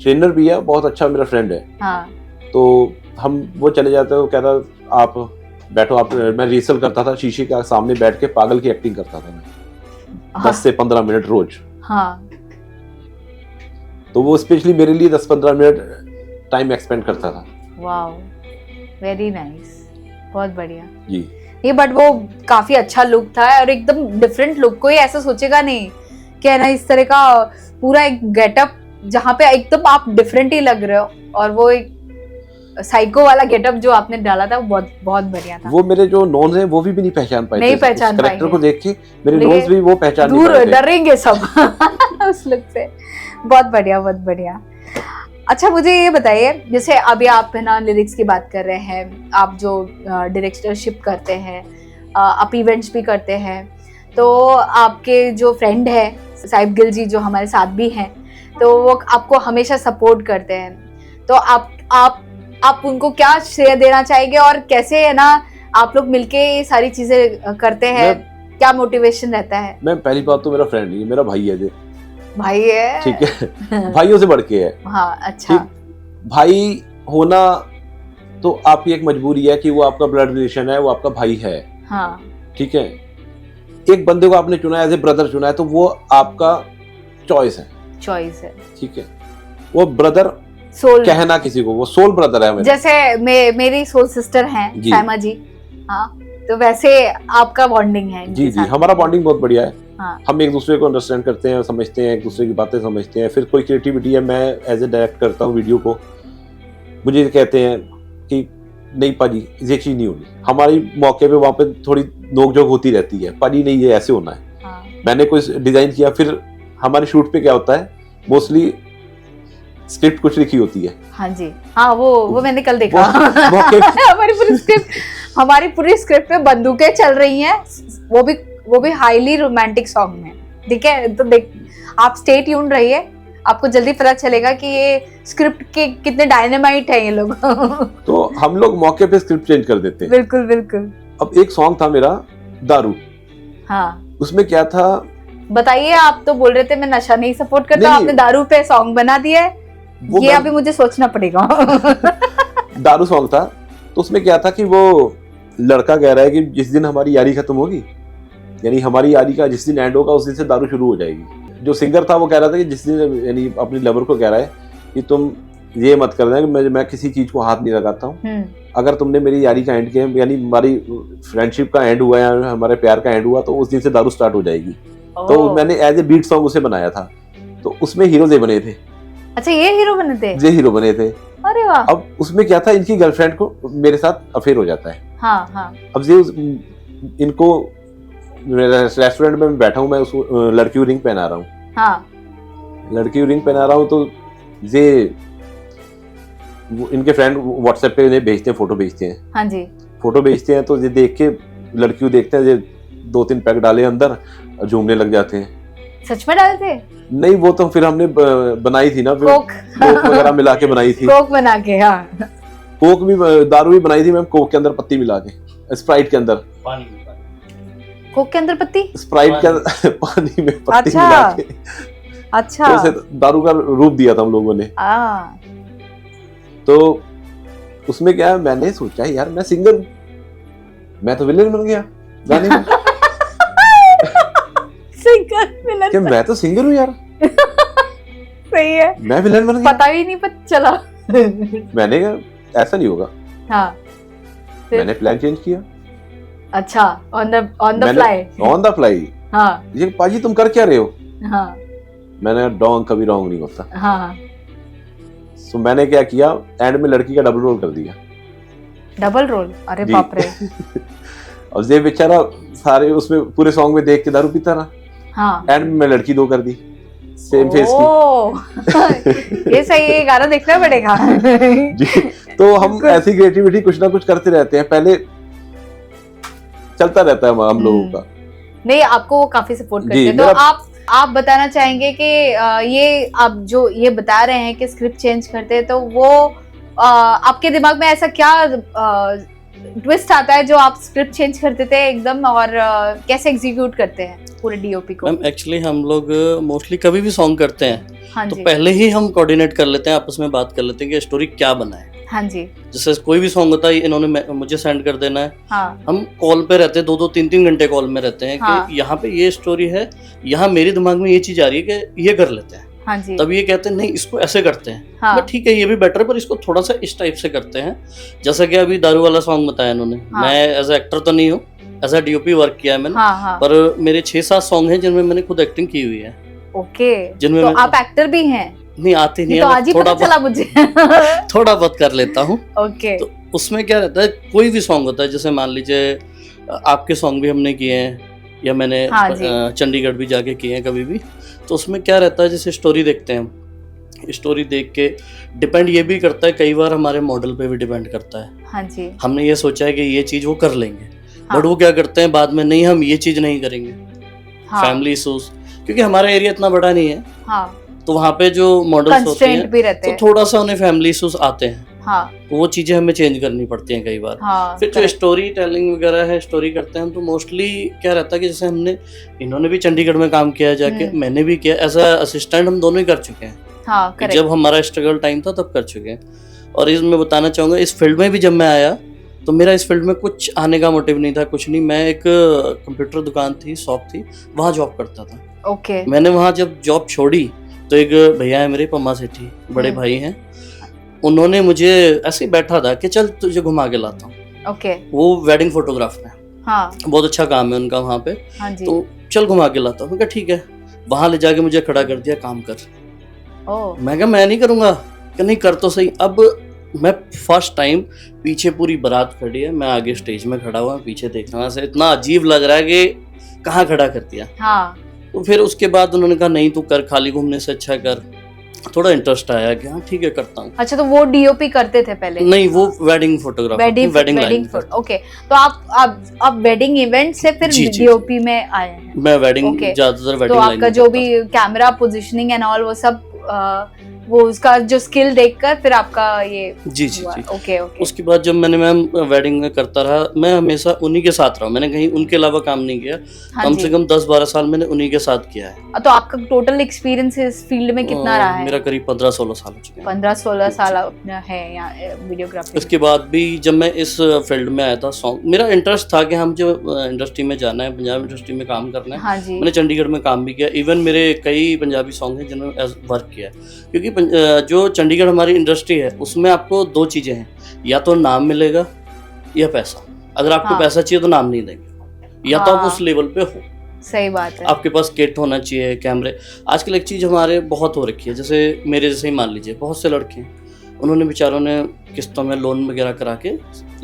ट्रेनर भी है, बहुत अच्छा मेरा फ्रेंड है। हाँ। तो हम वो चले जाते, वो कहता आप बैठो, आप, मैं रिहर्सल करता था, शीशे के सामने बैठ के पागल की एक्टिंग करता था मैं 10 से 15 मिनट रोज। हाँ। तो वो स्पेशली मेरे लिए 10-15 मिनट टाइम एक्सपेंड करता था। वाओ, वेरी नाइस, बहुत बढ़िया जी। ये बट वो काफी अच्छा लुक था और एकदम डिफरेंट लुक, कोई ऐसा सोचेगा नहीं कि है ना इस तरह का पूरा एक गेटअप जहाँ पे एकदम आप डिफरेंट ही लग रहे हो, और वो एक साइको वाला गेटअप जो आपने डाला था वो बहुत बढ़िया था। वो मेरे जो नोन्स हैं वो भी नहीं पहचान पाए, नहीं पहचान पाए, कैरेक्टर को देख के मेरे नोन्स भी वो पहचान नहीं दूर पाए, डरेंगे सब उस लुक से। बहुत बढ़िया। अच्छा मुझे ये बताइए, जैसे अभी आप है ना लिरिक्स की बात कर रहे हैं, आप जो डायरेक्टरशिप करते हैं, आप इवेंट्स भी करते हैं, तो आपके जो फ्रेंड है साहिब गिल जी जो हमारे साथ भी हैं, तो वो आपको हमेशा सपोर्ट करते हैं, तो आप उनको क्या श्रेय देना चाहेंगे और कैसे है ना आप लोग मिलके ये सारी चीजें करते हैं, क्या मोटिवेशन रहता है? मैं पहली बात तो मेरा फ्रेंड नहीं है, मेरा भाई है जी। भाई है, ठीक है, भाइयों से बढ़ के है। हाँ, अच्छा। भाई होना तो आपकी एक मजबूरी है कि वो आपका ब्लड रिलेशन है, वो आपका भाई है। हाँ। ठीक है, एक बंदे को आपने चुना एज ए ब्रदर चुना है, तो वो आपका चॉइस है। ठीक है, वो ब्रदर सोल कहना किसी को, वो सोल ब्रदर है मेरा। जैसे मेरी सोल सिस्टर हैं साइमा जी, हाँ, तो वैसे आपका बॉन्डिंग है? जी, हमारा बॉन्डिंग बहुत बढ़िया है। हाँ। हम एक दूसरे को अंडरस्टैंड करते हैं, समझते हैं, एक दूसरे की बातें समझते हैं। फिर कोई क्रिएटिविटी है, मैं एज ए डायरेक्ट करता हूँ वीडियो को, मुझे कहते हैं कि नहीं पाजी ये चीज नहीं होनी, हमारी मौके पे वहाँ पे थोड़ी नोकझोंक होती रहती है, पाजी नहीं ये ऐसे होना है। हाँ। मैंने कोई डिजाइन किया, फिर हमारे शूट पे क्या होता है, मोस्टली स्क्रिप्ट कुछ लिखी होती है। हाँ जी, हाँ, वो मैंने कल देखा। हमारी पूरी स्क्रिप्ट में बंदूकें चल रही हैं, वो भी हाईली रोमांटिक सॉन्ग में, ठीक है? तो देख, आप स्टे ट्यून रहिए, आपको जल्दी पता चलेगा कि ये स्क्रिप्ट के कितने डायनामाइट है ये लोग। तो हम लोग मौके पे स्क्रिप्ट चेंज कर देते हैं। बिल्कुल। अब एक सॉन्ग था मेरा दारू, हाँ, उसमें क्या था बताइए? आप तो बोल रहे थे मैं नशा नहीं सपोर्ट करता, आपने दारू पे सॉन्ग बना दिया है, ये अभी मुझे सोचना पड़ेगा। दारू सॉन्ग था, तो उसमें क्या था कि वो लड़का कह रहा है कि जिस दिन हमारी यारी खत्म होगी, यानी हमारी यारी का जिस दिन एंड होगा उस दिन से दारू शुरू हो जाएगी। जो सिंगर था वो कह रहा था कि जिस दिन, यानी अपनी लवर को कह रहा है कि तुम ये मत कर देना कि मैं किसी चीज को हाथ नहीं लगाता हूँ, अगर तुमने मेरी यारी का एंड किया, यानी हमारी फ्रेंडशिप का एंड हुआ है, हमारे प्यार का एंड हुआ, तो उस दिन से दारू स्टार्ट हो जाएगी। तो मैंने एज ए बीट सॉन्ग उसे बनाया था, तो उसमें हीरो जे बने थे। अच्छा, ये हीरो बने थे? ये हीरो बने थे। अरे वाह। अब उसमें क्या था, इनकी गर्लफ्रेंड को मेरे साथ अफेयर हो जाता है। हाँ। अब ये इनको रेस्टोरेंट में बैठा हूँ, मैं उस लड़की को रिंग पहना रहा हूँ। हाँ। लड़की को रिंग पहना रहा हूँ, तो ये इनके फ्रेंड व्हाट्सएप पे इन्हें भेजते हैं, फोटो भेजते हैं। हाँ जी। फोटो भेजते हैं, तो ये देख के लड़की को देखते हैं, ये 2-3 पैक डाले अंदर, झूमने लग जाते हैं। सच में डाले थे? नहीं, वो तो फिर हमने बनाई थी ना, कोक वगैरह मिला के बनाई थी। कोक बना के, हाँ। कोक भी, दारू भी बनाई थी मैम, कोक के अंदर पत्ती मिला के, स्प्राइट के अंदर कोक के अंदर पत्ती? स्प्राइट के पानी में पत्ती अच्छा। मिला के अच्छा। तो उसे दारू का रूप दिया था हम लोगों ने। तो उसमें क्या है, मैंने सोचा यार मैं सिंगर हूं, मैं तो विलेन बन गया गाने में। सिंगर विलेन, कि मैं तो सिंगर हूं यार, सही है, मैं विलेन बन गया। पता भी नहीं पता चला। मैंने कहा ऐसा नहीं होगा। हाँ, फिर? मैंने प्लान चेंज किया। अच्छा, on the fly. On the fly. हाँ ये पाजी तुम कर क्या रहे हो? हाँ मैंने डोंग कभी रॉन्ग नहीं होता। हाँ। सो मैंने क्या किया, एंड में लड़की का डबल रोल कर दिया। Double role? अरे जी। बाप रे। और ये बेचारा सारे उसमें पूरे सॉन्ग में देख के दारू पीता रहा। हाँ, एंड में मैं लड़की 2 कर दी, सेम फेस की। की। ये सही है, गाना देखना पड़ेगा। जी। तो हम ऐसी क्रिएटिविटी कुछ ना कुछ करते रहते हैं, पहले चलता रहता है हम लोगों का। नहीं, आपको वो काफी सपोर्ट करते जी, हैं। तो मेरा- आप बताना चाहेंगे कि ये आप जो ये बता रहे हैं कि स्क्रिप्ट चेंज करते हैं, तो वो आपके दिमाग में ऐसा क्या ट्विस्ट आता है जो आप स्क्रिप्ट चेंज कर देते हैं एकदम, और कैसे एग्जीक्यूट करते हैं पूरे डीओपी को? मैम एक्चुअली हम लोग मोस्टली कभी भी सॉन्ग करते हैं हाँ तो जी, पहले ही हम कोऑर्डिनेट कर लेते हैं, आपस में बात कर लेते हैं कि स्टोरी क्या बना है। हाँ जी, जैसे कोई भी सॉन्ग होता है इन्होंने मुझे सेंड कर देना है, हाँ हम कॉल पे रहते हैं, 2-2 3-3 घंटे कॉल में रहते हैं हाँ। कि यहाँ पे ये स्टोरी है, यहाँ मेरे दिमाग में ये चीज आ रही है कि ये कर लेते हैं। हाँ जी, तब ये कहते हैं नहीं इसको ऐसे करते हैं, हाँ बट ठीक है ये भी बेटर है पर इसको थोड़ा सा इस टाइप से करते हैं। जैसा कि अभी दारू वाला सॉन्ग बताया इन्होंने, हाँ। मैं एज एक्टर तो नहीं हूँ, एज अ डीओपी वर्क किया है मैंने, हाँ हाँ। पर मेरे 6-7 सॉन्ग हैं जिनमें मैंने खुद एक्टिंग की हुई है। ओके, जिनमें तो मैं- आप एक्टर भी हैं? नहीं आती नहीं ये तो है, आज ही थोड़ा पता चला मुझे। थोड़ा बहुत कर लेता हूँ। ओके, तो उसमें क्या रहता है, कोई भी सॉन्ग होता है, जैसे मान लीजिए आपके सॉन्ग भी हमने किए हैं या मैंने हाँ जी। चंडीगढ़ भी जाके किए हैं कभी भी, तो उसमें क्या रहता है, जैसे स्टोरी देखते हैं हम, स्टोरी देख के डिपेंड ये भी करता है, कई बार हमारे मॉडल पे भी डिपेंड करता है। हाँ जी, हमने ये सोचा है कि ये चीज़ वो कर लेंगे, हाँ। बट वो क्या करते हैं बाद में, नहीं हम ये चीज़ नहीं करेंगे, हाँ फैमिली इशूज, क्योंकि हमारा एरिया इतना बड़ा नहीं है, हाँ, तो वहाँ पे जो मॉडल्स होते कंस्ट्रेंट हैं भी रहते तो हैं। थोड़ा सा उन्हें फैमिली इशूज आते हैं, हाँ तो वो चीज़ें हमें चेंज करनी पड़ती हैं कई बार। हाँ, फिर जो correct। स्टोरी टेलिंग वगैरह है, स्टोरी करते हैं हम, तो मोस्टली क्या रहता है कि जैसे हमने, इन्होंने भी चंडीगढ़ में काम किया जाके, मैंने भी किया एज अ असिस्टेंट, हम दोनों ही कर चुके हैं। हाँ कि करेक्ट। जब हमारा स्ट्रगल टाइम था तब कर चुके हैं। और इस मैं बताना चाहूँगा, इस फील्ड में भी जब मैं आया तो मेरा इस फील्ड में कुछ आने का मोटिव नहीं था, कुछ नहीं। मैं एक कंप्यूटर दुकान थी, शॉप थी, वहाँ जॉब करता था। ओके, मैंने वहाँ जब जॉब छोड़ी तो एक भैया है मेरे, पम्मा सेठी, बड़े भाई हैं, उन्होंने मुझे ऐसे ही बैठा था कि चल तुझे घुमा के लाता हूँ। ओके, वो वेडिंग फोटोग्राफर है, हाँ बहुत अच्छा काम है उनका वहाँ पे, हाँ जी। तो चल घुमा के लाता हूँ। मैं कहा ठीक है, वहाँ ले जाके मुझे खड़ा कर दिया, काम कर। ओह, मैं कहा मैं नहीं करूँगा, कि नहीं कर तो सही। अब मैं फर्स्ट टाइम, पीछे पूरी बारात खड़ी है, मैं आगे स्टेज में खड़ा हुआ, पीछे देख रहा हूँ, इतना अजीब लग रहा है कि कहाँ खड़ा कर दिया। हाँ तो फिर उसके बाद उन्होंने कहा नहीं तू कर, खाली घूमने से अच्छा कर। थोड़ा इंटरेस्ट आया कि हाँ ठीक है करता हूँ। अच्छा, तो वो डीओपी करते थे पहले? नहीं, वो wedding photographer, wedding photo. Okay, तो आप वेडिडिंग इवेंट से फिर जी, जी, डीओपी में आए हैं? मैं वेडिंग Okay. ज्यादातर तो वेडिंग आपका जो भी कैमरा पोजीशनिंग एंड ऑल वो सब वो उसका जो स्किल देखकर फिर आपका ये जी जी हुआ। जी। ओके ओके, उसके बाद जब मैंने मैम वेडिंग में करता रहा, मैं हमेशा उन्हीं के साथ रहा, मैंने कहीं उनके अलावा काम नहीं किया। हाँ कम जी। से कम 10-12 साल मैंने उन्हीं के साथ किया है। तो आपका टोटल एक्सपीरियंस इस फील्ड में कितना रहा है? मेरा करीब 15-16 साल हो चुके हैं। 15-16 साल अपना है यहाँ वीडियोग्राफी। इसके बाद भी जब मैं इस फील्ड में आया था, सॉन्ग मेरा इंटरेस्ट था कि हम जो इंडस्ट्री में जाना है, पंजाबी इंडस्ट्री में काम करना है। हाँ जी, मैंने चंडीगढ़ में काम भी किया, इवन मेरे कई पंजाबी सॉन्ग हैं जिन्होंने वर्क किया है। क्योंकि जो चंडीगढ़ हमारी इंडस्ट्री है उसमें आपको 2 चीज़ें हैं, या तो नाम मिलेगा या पैसा। अगर आपको हाँ। पैसा चाहिए तो नाम नहीं देंगे, या तो आप हाँ। उस लेवल पे हो, सही बात है। आपके पास किट होना चाहिए, कैमरे। आजकल एक चीज़ हमारे बहुत हो रखी है, जैसे मेरे जैसे ही मान लीजिए बहुत से लड़के हैं, उन्होंने बेचारों ने किस्तों में लोन वगैरह करा के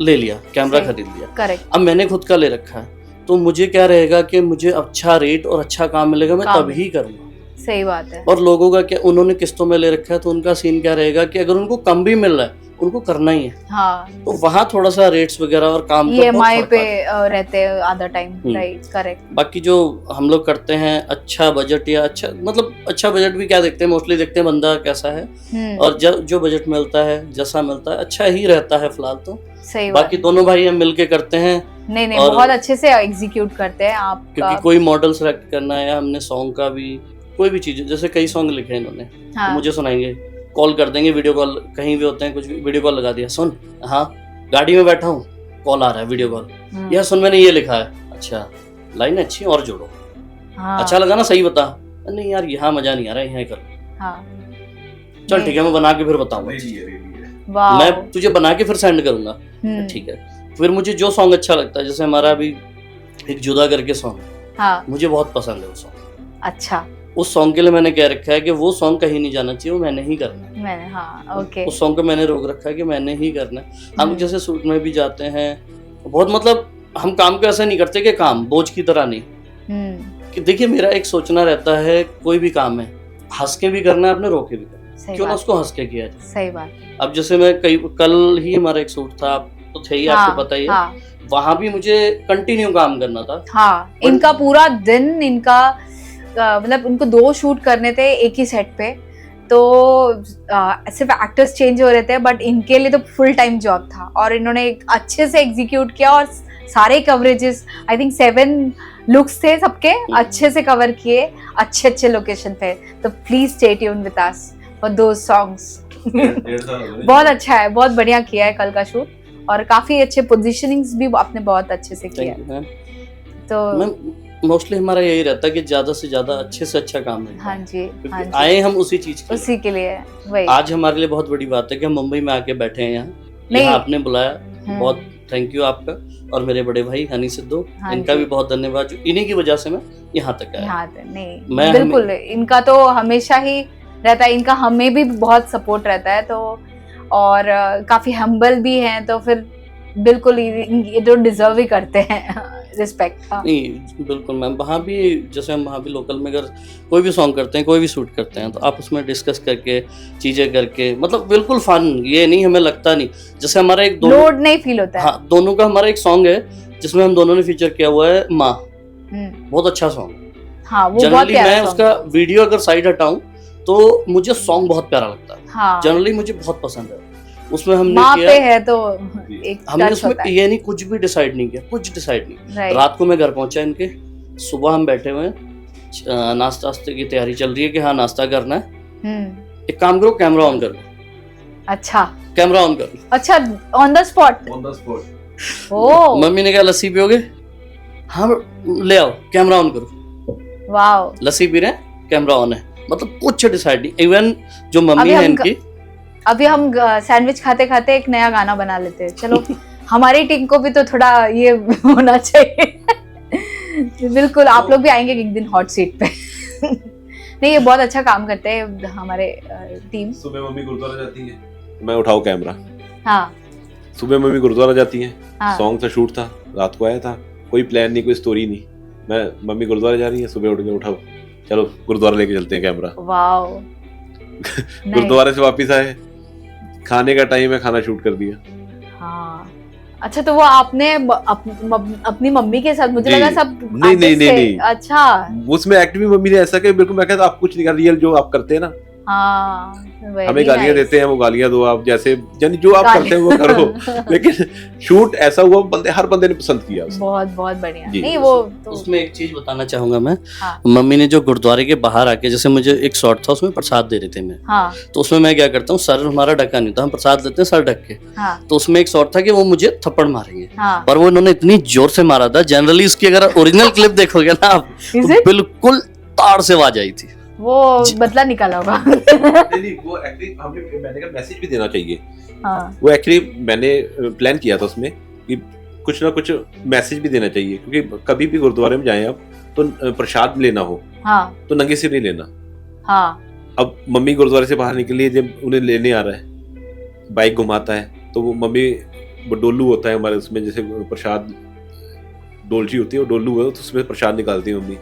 ले लिया, कैमरा सही। खरीद लिया। करेक्ट, अब मैंने खुद का ले रखा है, तो मुझे क्या रहेगा कि मुझे अच्छा रेट और अच्छा काम मिलेगा, मैं काम तभी करूँगा। सही बात है। और लोगों का क्या, उन्होंने किस्तों में ले रखा है, तो उनका सीन क्या रहेगा कि अगर उनको कम भी मिल रहा है उनको करना ही है, हाँ, तो वहाँ थोड़ा सा रेट्स वगैरह और काम का बहुत EMI फर्क पे आता है। रहते हैं आधा टाइम। Right, correct. बाकी जो हम लोग करते हैं, अच्छा बजट या अच्छा, मतलब अच्छा बजट भी क्या देखते हैं, मोस्टली देखते हैं बंदा कैसा है, और जो बजट मिलता है, जैसा मिलता है, अच्छा ही रहता है फिलहाल तो। सही बात। बाकी दोनों भाई हम मिल के करते हैं, नहीं नहीं, और- बहुत अच्छे से एग्जीक्यूट करते हैं आप। क्योंकि कोई मॉडल सेलेक्ट करना है या हमने सॉन्ग का भी कोई भी चीज, जैसे कई सॉन्ग लिखे हैं इन्होंने, हाँ, तो मुझे सुनाएंगे, कॉल कर देंगे, वीडियो कॉल, कहीं भी होते हैं कुछ भी, वीडियो कॉल लगा दिया, सुन, हाँ गाड़ी में बैठा हूँ, कॉल आ रहा है, वीडियो कॉल, यार सुन मैंने ये लिखा है, अच्छा लाइन अच्छी है और जोड़ो, हाँ, अच्छा लगा ना, सही बता, नहीं यार यहाँ मजा नहीं आ रहा है, यहाँ कर, हाँ, चल ठीक है मैं बना के फिर बताऊंगा, वाह, मैं तुझे बना के फिर सेंड करूंगा, हम्म, ठीक है। फिर मुझे जो सॉन्ग अच्छा लगता है, जैसे हमारा अभी एक जुदा करके सॉन्ग, हाँ, मुझे बहुत पसंद है वो सॉन्ग, अच्छा, उस सॉन्ग के लिए मैंने कह रखा है कि वो सॉन्ग कहीं नहीं जाना चाहिए, वो मैंने ही करना है। मैंने, हाँ, ओके, उस सॉन्ग को मैंने रोक रखा है कि मैंने ही करना है। हम हम्म। जैसे शूट में भी जाते हैं, बहुत मतलब हम काम को ऐसा नहीं करते कि काम बोझ की तरह नहीं, कि देखिए मेरा एक सोचना रहता है, कोई भी काम है हंस के भी करना है, अपने रो के भी करना है, सही क्यों ना बात, उसको हंस के किया जाए। सही बात, अब जैसे मैं कल ही हमारा एक शूट था, आप तो थे ही, आपको पता ही है, हाँ, वहां भी मुझे कंटिन्यू काम करना था। हाँ, इनका पूरा दिन, इनका मतलब उनको 2 शूट करने थे एक ही सेट पे, तो सिर्फ एक्टर्स चेंज हो रहे थे, बट इनके लिए तो फुल टाइम जॉब था, और इन्होंने अच्छे से एग्जीक्यूट किया, और सारे कवरेजेस, आई थिंक 7 लुक्स थे सबके, अच्छे से कवर किए, अच्छे अच्छे लोकेशन पे। तो please stay tune with us for those songs. बहुत अच्छा है, बहुत बढ़िया किया है कल का शूट, और काफी अच्छे पोजीशनिंग्स भी आपने बहुत अच्छे से किया थैंक यू मैम। तो मैम मोस्टली हमारा यही रहता है कि ज्यादा से ज्यादा अच्छे से अच्छा काम है, हाँ जी, हाँ क्योंकि जी, आए हम उसी चीज के लिए। उसी के लिए वही। आज हमारे लिए बहुत बड़ी बात है कि हम मुंबई में आके बैठे हैं यहाँ, नहीं। यहाँ आपने बुलाया, हम्म, बहुत थैंक यू आपका, और मेरे बड़े भाई हनी सिद्धू, हाँ इनका जी। भी बहुत धन्यवाद, जो इन्हीं की वजह से मैं यहाँ तक आया। यहाँ पे नहीं, मैं बिल्कुल इनका तो हमेशा ही रहता है, इनका हमें भी बहुत सपोर्ट रहता है, तो और काफी हम्बल भी हैं, तो फिर बिल्कुल ये तो डिजर्व ही करते हैं रिस्पेक्ट। हाँ, नहीं बिल्कुल मैम, वहाँ भी जैसे हम वहाँ भी लोकल में अगर कोई भी सॉन्ग करते हैं, कोई भी शूट करते हैं, तो आप उसमें डिस्कस करके चीज़ें करके, मतलब बिल्कुल फन, ये नहीं हमें लगता नहीं, जैसे हमारा एक दोनों, लोड नहीं फील होता है। हाँ दोनों का हमारा एक सॉन्ग है जिसमें हम दोनों ने फीचर किया हुआ है, माँ, हम्म, बहुत अच्छा सॉन्ग। हाँ, वो बहुत जनरली प्यारा मैं song उसका वीडियो अगर साइड हटाऊं तो मुझे सॉन्ग बहुत प्यारा लगता है, हाँ, जनरली मुझे बहुत पसंद है। उसमें हमने माँ किया, पे है तो एक हमने टच उसमें होता है, ये नहीं कुछ भी डिसाइड नहीं किया, कुछ डिसाइड नहीं। राइट, रात को मैं घर पहुंचा इनके, सुबह हम बैठे हुए हैं, नाश्ता वास्ते की तैयारी चल रही है कि हाँ नाश्ता करना है, एक काम करो कैमरा ऑन कर लो, अच्छा, कैमरा ऑन कर लो। अच्छा, ऑन द स्पॉट, ओ, मम्मी ने कहा लस्सी पियोगे, हाँ ले आओ, कैमरा ऑन करो, वाओ, लस्सी पी रहे हैं, कैमरा ऑन है, मतलब कुछ डिसाइड नहीं। इवन जो मम्मी अभी है हम इनकी, अभी हम सैंडविच खाते खाते एक नया गाना बना लेते हैं, चलो हमारी टीम को भी तो थोड़ा ये होना चाहिए। बिल्कुल, आप लोग भी आएंगे एक दिन हॉट सीट पे। नहीं, ये बहुत अच्छा काम करते हैं हमारे टीम। सुबह मम्मी गुरुद्वारा जाती है, मैं उठाऊं कैमरा, हाँ, सुबह मम्मी गुरुद्वारा जाती है, हाँ, सॉन्ग का शूट था, रात को आया था, कोई प्लान नहीं, कोई स्टोरी नहीं, मैं मम्मी गुरुद्वारा जा रही है, सुबह उठ के उठाओ, चलो गुरुद्वारा लेके चलते हैं कैमरा, वाओ, गुरुद्वारे से वापस आए, खाने का टाइम है, खाना शूट कर दिया। हाँ, अच्छा, तो वो आपने अपनी मम्मी के साथ, मुझे जी। लगा सब नहीं, नहीं, artist नहीं, थे। नहीं। अच्छा, उसमें एक्टिव मम्मी ने ऐसा कि बिल्कुल, मैं कहता आप कुछ नहीं कर, रियल जो आप करते हैं ना, हाँ, हमें गालियां देते हैं, वो गालियां दो आप, जैसे यानी जो आप करते हैं वो करो। लेकिन शूट ऐसा हुआ, बंदे हर बंदे ने पसंद किया उसको। बहुत बहुत बढ़िया। जी। नहीं, वो तो उसमें एक चीज बताना चाहूंगा मैं, हाँ। मम्मी ने जो गुरुद्वारे के बाहर आके, जैसे मुझे एक शॉट था उसमें प्रसाद दे रहे थे मैं, हाँ, तो उसमें मैं क्या करता हूँ, सर हमारा ढका नहीं था, हम प्रसाद लेते हैं सर ढक के, हाँ, तो उसमें एक शॉट था कि वो मुझे थप्पड़ मारेंगे, हाँ, पर वो इन्होंने इतनी जोर से मारा था, जनरली इसकी अगर ओरिजिनल क्लिप देखोगे ना आप, Is तो it? बिल्कुल तार से आवाज आई थी। वो बदला निकाला होगा। नहीं, वो एक्चुअली हमने, मैंने कहा मैसेज भी देना चाहिए, हाँ, वो एक्चुअली मैंने प्लान किया था उसमें कि कुछ ना कुछ मैसेज भी देना चाहिए, क्योंकि कभी भी गुरुद्वारे में जाएं आप, तो प्रसाद लेना हो हाँ, तो नंगे सिर नहीं लेना। हाँ, अब मम्मी गुरुद्वारे से बाहर निकली, जब उन्हें लेने आ रहा है, बाइक घुमाता है, तो वो मम्मी, वो डोलू होता है हमारे उसमें, जैसे प्रसाद डोलची होती है, वो डोलू है, तो उसमें प्रसाद निकालती है मम्मी,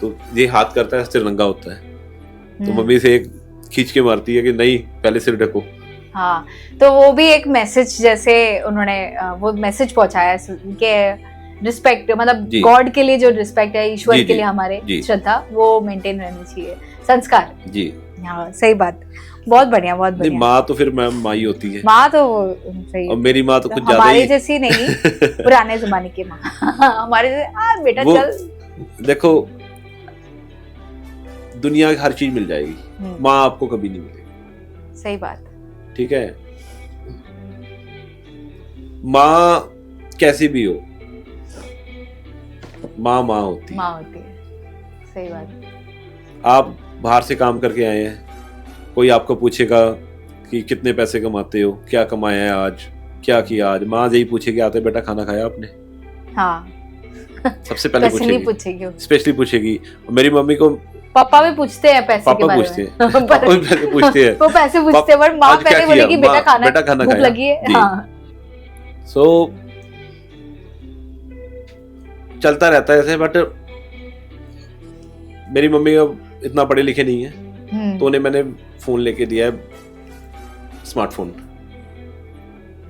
तो ये हाथ करता है, सिर नंगा होता है, तो मम्मी से एक खींच के मारती है कि नहीं पहले सिर ढको। हाँ, तो वो भी एक मैसेज, जैसे उन्होंने वो मैसेज पहुंचाया कि रिस्पेक्ट, मतलब जी। गॉड के लिए जो रिस्पेक्ट है, ईश्वर जी, के जी, लिए हमारे जी। श्रद्धा, वो मेंटेन रहनी चाहिए, संस्कार। जी, हाँ, सही बात। बहुत बढ़िया, बहुत नहीं, बढ़िया। माँ तो फिर मैम माँ ही होती है, माँ तो सही और मेरी माँ तो कुछ ज्यादा हमारे ही जैसी नहीं, पुराने जमाने की माँ। हमारे जैसे बेटा वो- चल। देखो दुनिया की हर चीज मिल जाएगी, माँ आपको कभी नहीं मिलेगी। सही बात। ठीक है, माँ कैसी भी हो, माँ माँ होती है। माँ होती है, सही बात। आप बाहर से काम करके आए हैं, कोई आपको पूछेगा कि कितने पैसे कमाते हो, क्या कमाया है आज, क्या किया आज, माँ यही पूछेगी आते बेटा खाना खाया आपने, हाँ सबसे पहले पैसे नहीं पूछेगी, पूछेगी। स्पेशली पूछेगी। और मेरी मम्मी को पापा भी पूछते हैं पैसे के पापा बारे पूछते में। हैं, पापा भी पहले पूछते हैं, वो पैसे पूछते हैं, बट माँ आज क्या पहले किया? बोलेगी बेटा माँ, बेटा खाना भूख खाया? लगी है। जी। हाँ सो चलता रहता है ऐसे। बट मेरी मम्मी अब इतना पढ़े लिखे नहीं है, तो उन्हें मैंने फोन लेके दिया है, स्मार्टफोन।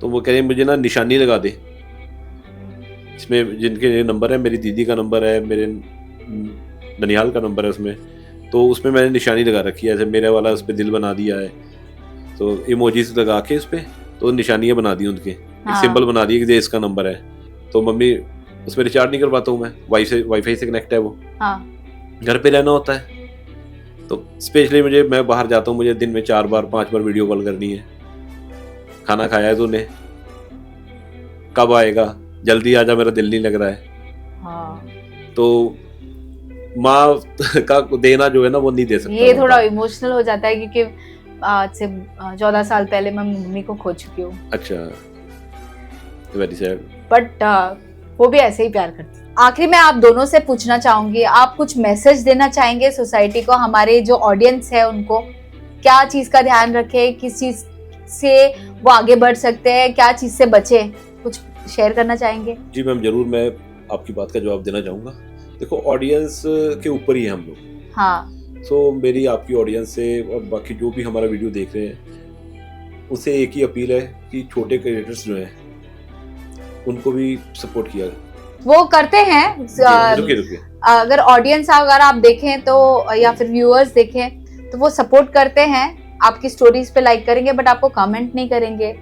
तो वो कह रहे मुझे ना निशानी लगा दे, इसमें जिनके नंबर है, मेरी दीदी का नंबर है, मेरे ननिहाल का नंबर है उसमें, तो उसमें मैंने निशानी लगा रखी है, जैसे मेरे वाला उस पर दिल बना दिया है, तो इमोजीज लगा के उस पर तो निशानियाँ बना दी उनके, एक सिंबल बना दिया कि ये इसका नंबर है। तो मम्मी उसमें रिचार्ज नहीं कर पाता हूँ मैं, वाईफाई से कनेक्ट है वो, घर पे रहना होता है, तो स्पेशली मैं बाहर जाता हूँ, मुझे दिन में 4 बार 5 बार वीडियो कॉल करनी है, खाना खाया है तूने, कब आएगा, जल्दी आजा मेरा दिल नहीं लग रहा है। तो माँ का देना जो है ना वो नहीं दे सकता। ये थोड़ा इमोशनल हो जाता है क्योंकि आज से 14 साल पहले मैं मम्मी को खो चुकी हूँ। अच्छा, वेरी सैड। बट वो भी ऐसे ही प्यार करती। आखिरी में आप दोनों से पूछना चाहूंगी, आप कुछ मैसेज देना चाहेंगे सोसाइटी को, हमारे जो ऑडियंस है उनको क्या चीज का ध्यान रखे, किस चीज से वो आगे बढ़ सकते हैं, क्या चीज से बचे, कुछ शेयर करना चाहेंगे? जी मैम जरूर, मैं आपकी बात का जवाब देना चाहूँगा। देखो ऑडियंस के ऊपर ही है हम लोग। हाँ। तो मेरी आपकी ऑडियंस से और बाकी जो भी हमारा वीडियो देख रहे हैं उनसे एक ही अपील है कि छोटे क्रिएटर्स जो हैं उनको भी सपोर्ट किया। वो करते हैं। रुकिए अगर ऑडियंस अगर आप देखें तो या फिर व्यूअर्स देखें तो वो सपोर्ट करते हैं, आपकी स्टोरीज पे लाइक करेंगे बट आपको कमेंट नहीं करेंगे,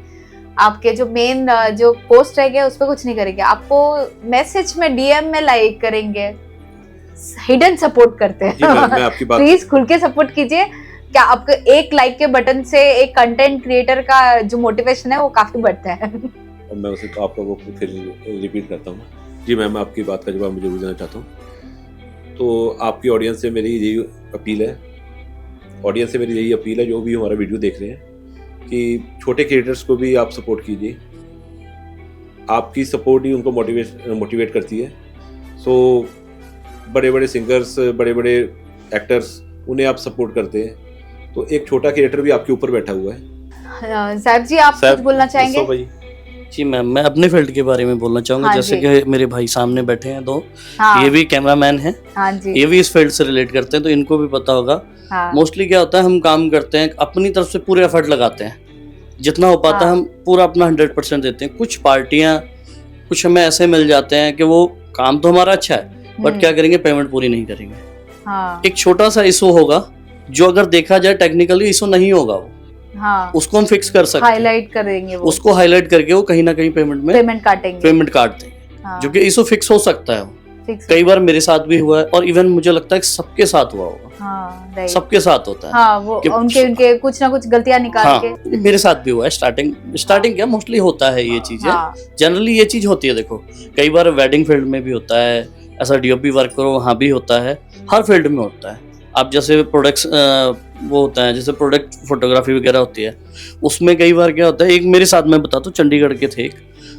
आपके जो मेन जो पोस्ट रहेंगे उस पर कुछ नहीं करेंगे, आपको मैसेज में डीएम में लाइक करेंगे, हिडन सपोर्ट करते हैं। मैं आपकी बात प्लीज खुल के सपोर्ट कीजिए। क्या आपको एक लाइक के बटन से एक कंटेंट क्रिएटर का जो मोटिवेशन है वो काफी बढ़ता है। मैं उसे आपका वो फिर रिपीट करता हूँ। जी मैम आपकी बात का जवाब मैं जरूर देना चाहता हूँ। तो आपकी ऑडियंस से मेरी यही अपील है, जो भी हमारा वीडियो देख रहे हैं, कि छोटे क्रिएटर्स को भी आप सपोर्ट कीजिए, आपकी सपोर्ट ही उनको मोटिवेट करती है। सो बड़े बड़े सिंगर्स, बड़े बड़े एक्टर्स, उन्हें आप सपोर्ट करते हैं, तो एक छोटा क्रिएटर भी आपके ऊपर बैठा हुआ है। साहब जी आप कुछ बोलना चाहेंगे? जी मैम, मैं अपने फील्ड के बारे में बोलना चाहूंगा। हाँ जैसे कि मेरे भाई सामने बैठे हैं दो, हाँ, ये भी कैमरामैन हैं, हाँ जी, ये भी इस फील्ड से रिलेट करते हैं, तो इनको भी पता होगा। हाँ, मोस्टली क्या होता है, हम काम करते हैं अपनी तरफ से पूरे एफर्ट लगाते हैं, जितना हो पाता है हम पूरा अपना 100% देते हैं। कुछ पार्टियां, कुछ हमें ऐसे मिल जाते हैं कि वो काम तो हमारा अच्छा है बट क्या करेंगे, पेमेंट पूरी नहीं करेंगे। हाँ, एक छोटा सा इशू होगा जो अगर देखा जाए टेक्निकली इशू नहीं होगा वो, हाँ, उसको हम फिक्स कर सकते हैं, हाईलाइट कर देंगे, वो उसको हाईलाइट करके वो कहीं ना कहीं पेमेंट काट देंगे, हाँ, जो कि इशू फिक्स हो सकता है। फिक्स कई बार मेरे साथ भी हुआ है और इवन मुझे लगता है कि सबके साथ हुआ होगा। हाँ, राइट, सबके साथ होता है। हाँ, वो कि- उनके कुछ ना कुछ गलतियां निकाल हाँ, के। मेरे साथ भी हुआ है। स्टार्टिंग क्या मोस्टली होता है ये चीजें, हाँ, जनरली ये चीज होती है। देखो कई बार वेडिंग फील्ड में भी होता है, ऐसा डीओपी वर्क करो वहाँ भी होता है, हर फील्ड में होता है। आप जैसे प्रोडक्ट्स वो होता है, जैसे प्रोडक्ट फोटोग्राफी वगैरह होती है, उसमें कई बार क्या होता है, एक मेरे साथ मैं बताता हूँ, चंडीगढ़ के थे एक,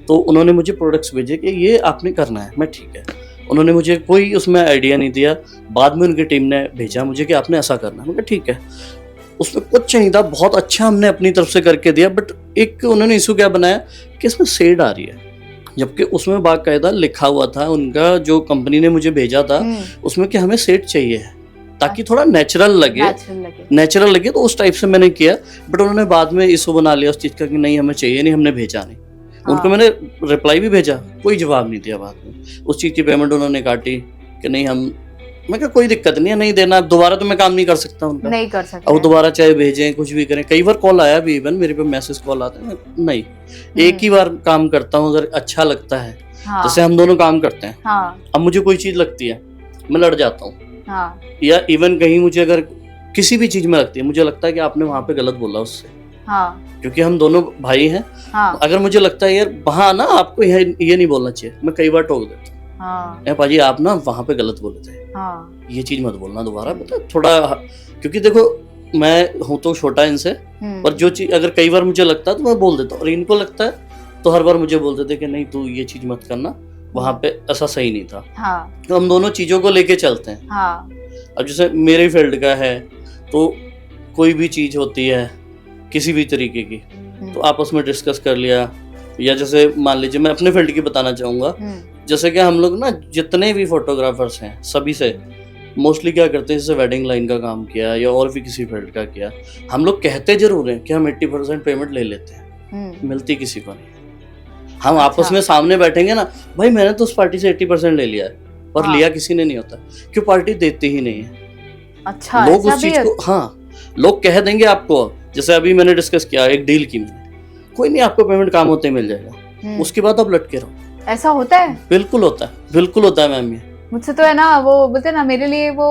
तो उन्होंने मुझे प्रोडक्ट्स भेजे कि ये आपने करना है। मैं ठीक है, उन्होंने मुझे कोई उसमें आइडिया नहीं दिया, बाद में उनकी टीम ने भेजा मुझे कि आपने ऐसा करना है। मैं ठीक है, उसमें कुछ नहीं था, बहुत अच्छा हमने अपनी तरफ से करके दिया, बट एक उन्होंने इशू क्या बनाया कि इसमें शेड आ रही है, जबकि उसमें बाकायदा लिखा हुआ था, उनका जो कंपनी ने मुझे भेजा था उसमें कि हमें सेट चाहिए है ताकि थोड़ा नेचुरल लगे, तो उस टाइप से मैंने किया। बट उन्होंने बाद में इशू बना लिया उस चीज़ का कि नहीं हमें चाहिए नहीं, हमने भेजा नहीं। उनको मैंने रिप्लाई भी भेजा, कोई जवाब नहीं दिया। बाद में उस चीज़ की पेमेंट उन्होंने काटी कि नहीं हम मैं कहा कोई दिक्कत नहीं है, नहीं देना, दोबारा तो मैं काम नहीं कर सकता उनका, नहीं कर सकते अब दोबारा चाहे भेजें कुछ भी करें। कई बार कॉल आया भी, इवन मेरे पे मैसेज कॉल आते हैं, नहीं एक ही बार काम करता हूँ, अगर अच्छा लगता है, हाँ, जैसे हम दोनों काम करते हैं, हाँ, अब मुझे कोई चीज लगती है मैं लड़ जाता हूँ, हाँ, या इवन कहीं मुझे अगर किसी भी चीज में लगती है, मुझे लगता है कि आपने वहां पे गलत बोला उससे, हाँ, क्योंकि हम दोनों भाई हैं, हाँ, अगर मुझे लगता है यार वहां ना आपको ये नहीं बोलना चाहिए, मैं कई बार टोक देता हूँ, हाँ, पाजी आप ना वहां पे गलत बोले थे, हाँ, ये चीज मत बोलना दोबारा, मतलब थोड़ा, क्योंकि देखो मैं हूँ तो छोटा इनसे, और जो चीज अगर कई बार मुझे लगता है तो मैं बोल देता हूँ, और इनको लगता है तो हर बार मुझे बोल देते कि नहीं तू ये चीज मत करना, वहां पे ऐसा सही नहीं था। हाँ, तो हम दोनों चीजों को लेके चलते हैं। हाँ, अब जैसे मेरे फील्ड का है तो कोई भी चीज होती है किसी भी तरीके की, तो आपस में डिस्कस कर लिया, या जैसे मान लीजिए मैं अपने फील्ड की बताना चाहूँगा, जैसे कि हम लोग ना जितने भी फोटोग्राफर्स हैं सभी से मोस्टली क्या करते हैं, जैसे वेडिंग लाइन का काम किया या और भी किसी फील्ड का किया, हम लोग कहते जरूर हैं कि हम 80% पेमेंट ले लेते हैं, मिलती किसी को नहीं। हम आपस में सामने बैठेंगे ना, भाई मैंने तो उस पार्टी से 80% ले लिया है, और हाँ, लिया किसी ने नहीं होता, क्यों पार्टी देती ही नहीं है। अच्छा, लोग ऐसा उस भी चीज को, हाँ लोग कह देंगे आपको, जैसे अभी मैंने डिस्कस किया एक डील की, मैंने कोई नहीं, आपको पेमेंट काम होते ही मिल जाएगा, उसके बाद आप लटके रहो। ऐसा होता है? बिल्कुल होता है, बिल्कुल होता है मैम। ये मुझसे तो है ना, वो बोलते हैं ना, मेरे लिए वो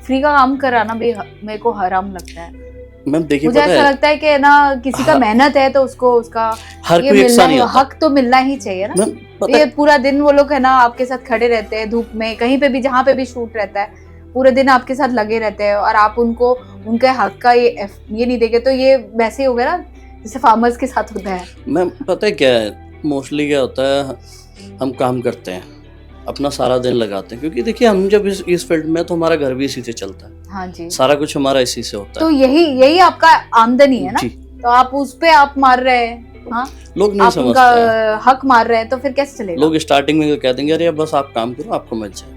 फ्री का काम कराना भी मेरे को हराम लगता है। मैम देखिए मुझे ऐसा लगता है कि ना किसी का मेहनत है तो उसको उसका हर ये कोई एक सा मिलना नहीं ही, होता। हक तो मिलना ही चाहिए ना। मैम पता ये है, पूरा दिन वो लोग है ना आपके साथ खड़े रहते हैं धूप में, कहीं पे भी जहाँ पे भी शूट रहता है, पूरे दिन आपके साथ लगे रहते हैं, और आप उनको उनके हक का ये नहीं देंगे तो ये वैसे ही हो गया ना जैसे फार्मर्स के साथ होता है। मैम पता है क्या है, मोस्टली क्या होता है, हम काम करते हैं, अपना सारा दिन लगाते हैं, क्योंकि देखिए हम जब इस फील्ड में, तो हमारा घर भी इसी से चलता है, हाँ जी, सारा कुछ हमारा इसी से होता तो है। यही आपका आमदनी है ना, जी, तो आप उस पे आप मार रहे हैं, हाँ, लोग नहीं आप समझते उनका हैं। हक मार रहे हैं, तो फिर कैसे चलेगा? लोग स्टार्टिंग में कह देंगे अरे बस आप काम करो आपको मिल जाए,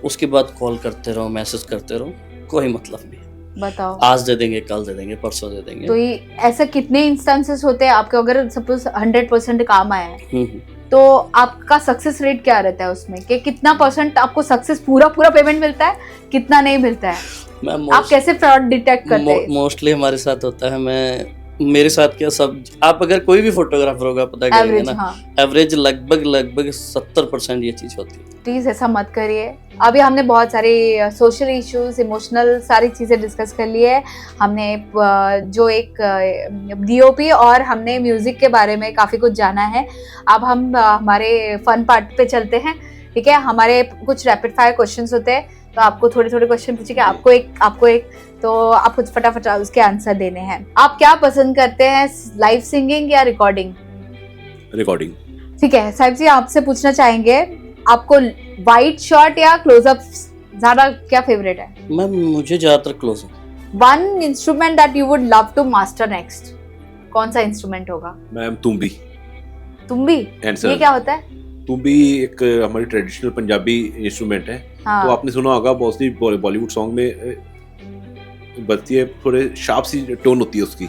उसके बाद कॉल करते रहो, मैसेज करते रहो, कोई मतलब नहीं। बताओ, आज दे देंगे, कल दे देंगे, परसों दे देंगे। तो ये ऐसा कितने इंस्टेंसेस होते हैं आपके, अगर सपोज 100% काम आया है तो आपका सक्सेस रेट क्या रहता है उसमें, कि कितना परसेंट आपको सक्सेस पूरा पेमेंट मिलता है, कितना नहीं मिलता है? मैम आप कैसे फ्रॉड डिटेक्ट करते हैं? मोस्टली हमारे साथ होता है, मेरे साथ क्या, सब आप अगर कोई भी फोटोग्राफर होगा पता करेंगे एवरेज, ना, हाँ, एवरेज लगभग 70% ये चीज होती है। प्लीज ऐसा मत करिए। अभी हमने बहुत सारे सोशल इश्यूज, इमोशनल सारी चीजें डिस्कस कर ली है। हमने जो एक डीओपी और हमने म्यूजिक के बारे में काफी कुछ जाना है। अब हम हमारे फन पार्ट पे चलते हैं, ठीक है? हमारे कुछ रैपिड फायर क्वेश्चंस होते हैं, तो आपको थोड़े क्वेश्चन पूछेंगे, आपको एक, तो आपको फटाफट उसके आंसर देने हैं। आप क्या पसंद करते हैं, लाइव सिंगिंग या रिकॉर्डिंग? रिकॉर्डिंग। ठीक है साहिब जी, आपसे पूछना चाहेंगे, आपको वाइड शॉट या क्लोजअप ज्यादा क्या फेवरेट है? मैम मुझे ज्यादातर क्लोज है। One instrument that you would love to master next, कौन सा इंस्ट्रूमेंट होगा? मैम तुम्बी। तुम्बी? ये क्या होता है? तुम्बी एक हमारी ट्रेडिशनल पंजाबी इंस्ट्रूमेंट है। हाँ, तो आपने सुना होगा, मोस्टली बॉलीवुड सॉन्ग में बजती है, थोड़े शार्प सी टोन होती है उसकी।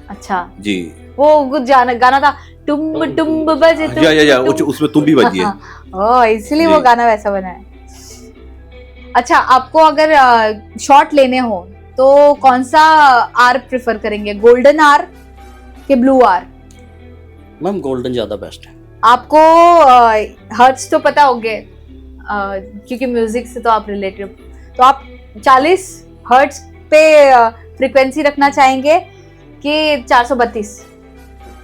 अच्छा जी, वो कुछ गाना था, टुम्ब टुम्ब बजे तुम, या उसमें तुम्बी बजी है। ओह, इसलिए वो जी। गाना वैसा बना है। अच्छा, आपको अगर शॉट लेने हो तो कौन सा आर प्रेफर करेंगे, गोल्डन आर के ब्लू आर? मैम गोल्डन ज्यादा बेस्ट है। आपको हर्ट्स तो पता होंगे, क्योंकि म्यूजिक से तो आप रिलेटेड, तो आप 40 हर्ट्स पे फ्रीक्वेंसी रखना चाहेंगे कि 432?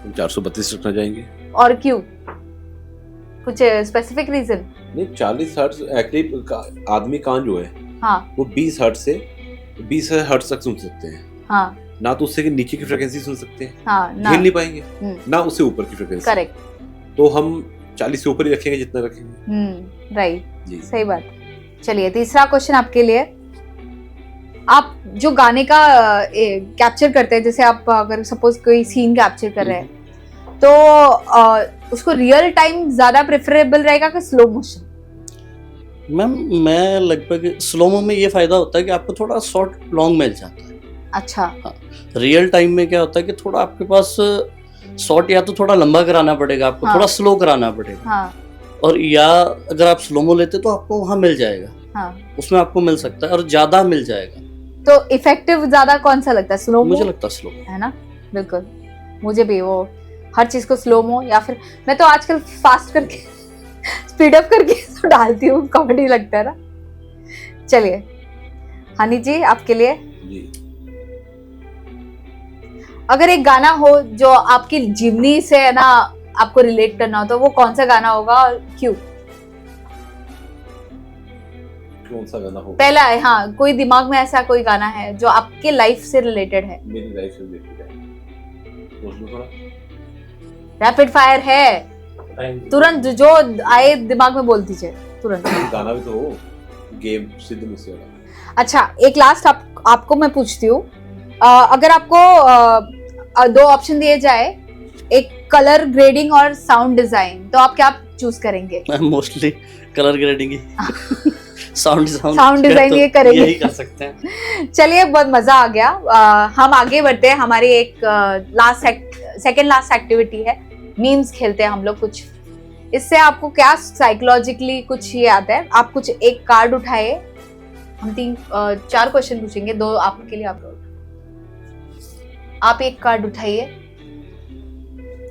432 रखना चाहेंगे। और क्यों, कुछ स्पेसिफिक रीजन? नहीं, 40 हर्ट्ज एक्चुअली आदमी कान जो है, हाँ, वो 20 हर्ट्ज से 20 हर्ट्ज तक सुन सकते हैं। हाँ, ना तो उससे नीचे की फ्रीक्वेंसी सुन सकते हैं, हाँ, ना झेल नहीं पाएंगे, ना उससे ऊपर की फ्रीक्वेंसी। करेक्ट, तो हम 40 से ऊपर ही रखेंगे जितना रखेंगे। राइट, जी, सही बात। चलिए, तीसरा क्वेश्चन आपके लिए। आप जो गाने का कैप्चर करते हैं, जैसे आप अगर सपोज कोई सीन कैप्चर कर रहे हैं, तो उसको रियल टाइम ज्यादा प्रेफरेबल रहेगा कि स्लो मोशन? मैम मैं लगभग स्लोमो में ये फायदा होता है कि आपको थोड़ा शॉर्ट लॉन्ग मिल जाता है। अच्छा, हाँ, रियल टाइम में क्या होता है कि थोड़ा आपके पास शॉर्ट या तो थोड़ा लंबा कराना पड़ेगा आपको, हाँ, थोड़ा स्लो कराना पड़ेगा, हाँ, और या अगर आप स्लोमो लेते तो आपको वहां मिल जाएगा। हाँ उसमें आपको मिल सकता है और ज्यादा मिल जाएगा। तो इफेक्टिव ज्यादा कौन सा लगता है? स्लो मुझे मो लगता है स्लो। है ना, बिल्कुल मुझे भी वो हर चीज को स्लो मो, या फिर मैं तो आजकल फास्ट करके स्पीड अप करके तो डालती हूँ, कॉमेडी लगता है ना। चलिए हनी जी आपके लिए जी। अगर एक गाना हो जो आपकी जीवनी से है ना आपको रिलेट करना हो, तो वो कौन सा गाना होगा और क्यों? कौन सा गाना होगा? पहला है, हाँ कोई दिमाग में ऐसा कोई गाना है जो आपके लाइफ से रिलेटेड है? मेरी लाइफ से रिलेटेड है, सोच लो थोड़ा। रैपिड फायर है, तुरंत जो आए दिमाग में बोल दीजिए तुरंत। गाना भी तो हो, गेम सिद्ध मूसेवाला। अच्छा एक लास्ट आपको मैं पूछती हूँ, अगर आपको दो ऑप्शन दिए जाए, एक कलर ग्रेडिंग और साउंड डिजाइन, तो आप क्या चूज करेंगे? मोस्टली कलर ग्रेडिंग ही साउंड डिजाइन ये करेंगे, यही कर सकते हैं। चलिए बहुत मजा आ गया। हम आगे बढ़ते हैं, हमारी एक सेकंड लास्ट एक्टिविटी है, मीम्स खेलते हैं हम लोग कुछ। इससे आपको क्या साइकोलॉजिकली कुछ ये आता है, आप कुछ एक कार्ड उठाए, हम 4 क्वेश्चन पूछेंगे, 2 आपके लिए आप एक कार्ड उठाइए।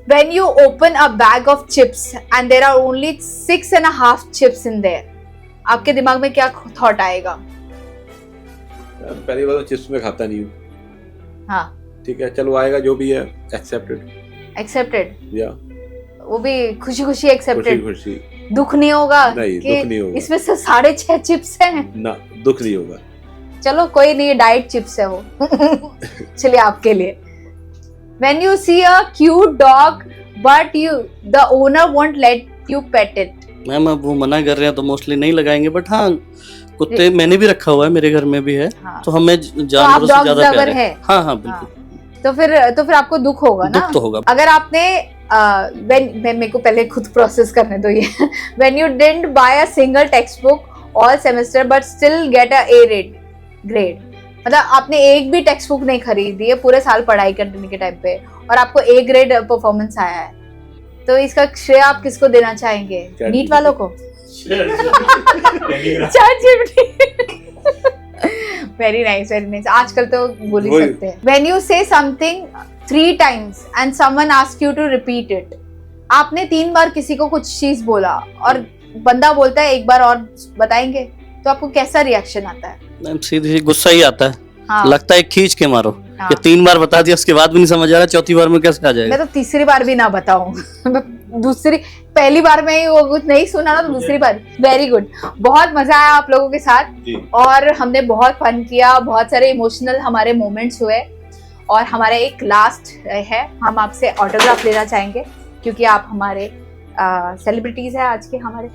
When you open a bag of chips and there are only 6.5 chips in there, आपके दिमाग में क्या थॉट आएगा? पहली बार तो चिप्स में खाता नहीं हूँ। हाँ ठीक है, चलो आएगा जो भी है, एक्सेप्टेड या वो भी खुशी खुशी एक्सेप्टेड। खुशी दुख नहीं होगा नहीं, कि दुख नहीं होगा। इसमें से 6.5 चिप्स हैं ना, दुख नहीं होगा। चलो कोई नहीं, डाइट चिप्स है वो। चलिए आपके लिए, when you see a cute dog but the owner won't let you pet it, ma'am अब वो मना कर रहे हैं तो मोस्टली नहीं लगाएंगे, बट हाँ कुत्ते मैंने भी रखा हुआ है, मेरे घर में भी है। हाँ। तो हमें जानवरों से ज्यादा प्यार है। हाँ हाँ बिल्कुल। तो फिर आपको दुख होगा ना? दुख तो होगा। अगर आपने मेरे को पहले खुद प्रोसेस करने दो ये। when you didn't buy a single textbook all semester but still get a A grade, मतलब आपने एक भी टेक्स्ट बुक नहीं खरीदी है पूरे साल पढ़ाई करने के टाइम पे और आपको A ग्रेड परफॉर्मेंस आया है, तो इसका श्रेय आप किसको देना चाहेंगे? नीट वालों को? Very nice. आजकल तो बोल ही सकते हैं। When you say something 3 times and someone asks you to repeat it, आपने 3 बार किसी को कुछ चीज बोला और बंदा बोलता है एक बार और बताएंगे, तो आपको कैसा रिएक्शन आता है? सीधी गुस्सा ही आता है। हाँ। लगता है खींच के मारो। हाँ। कि 3 बार बता दिया उसके बाद भी नहीं समझ आ रहा, चौथी बार में कैसे आ जाएगा? मैं तो तीसरी बार भी ना बताऊं। पहली बार में ही वो कुछ नहीं सुना ना, तो दूसरी बार। वेरी गुड, बहुत मजा आया आप लोगों के साथ और हमने बहुत फन किया, बहुत सारे इमोशनल हमारे मोमेंट्स हुए। और हमारा एक लास्ट है, हम आपसे ऑटोग्राफ लेना चाहेंगे क्योंकि आप हमारे सेलिब्रिटीज हैं आज के हमारे।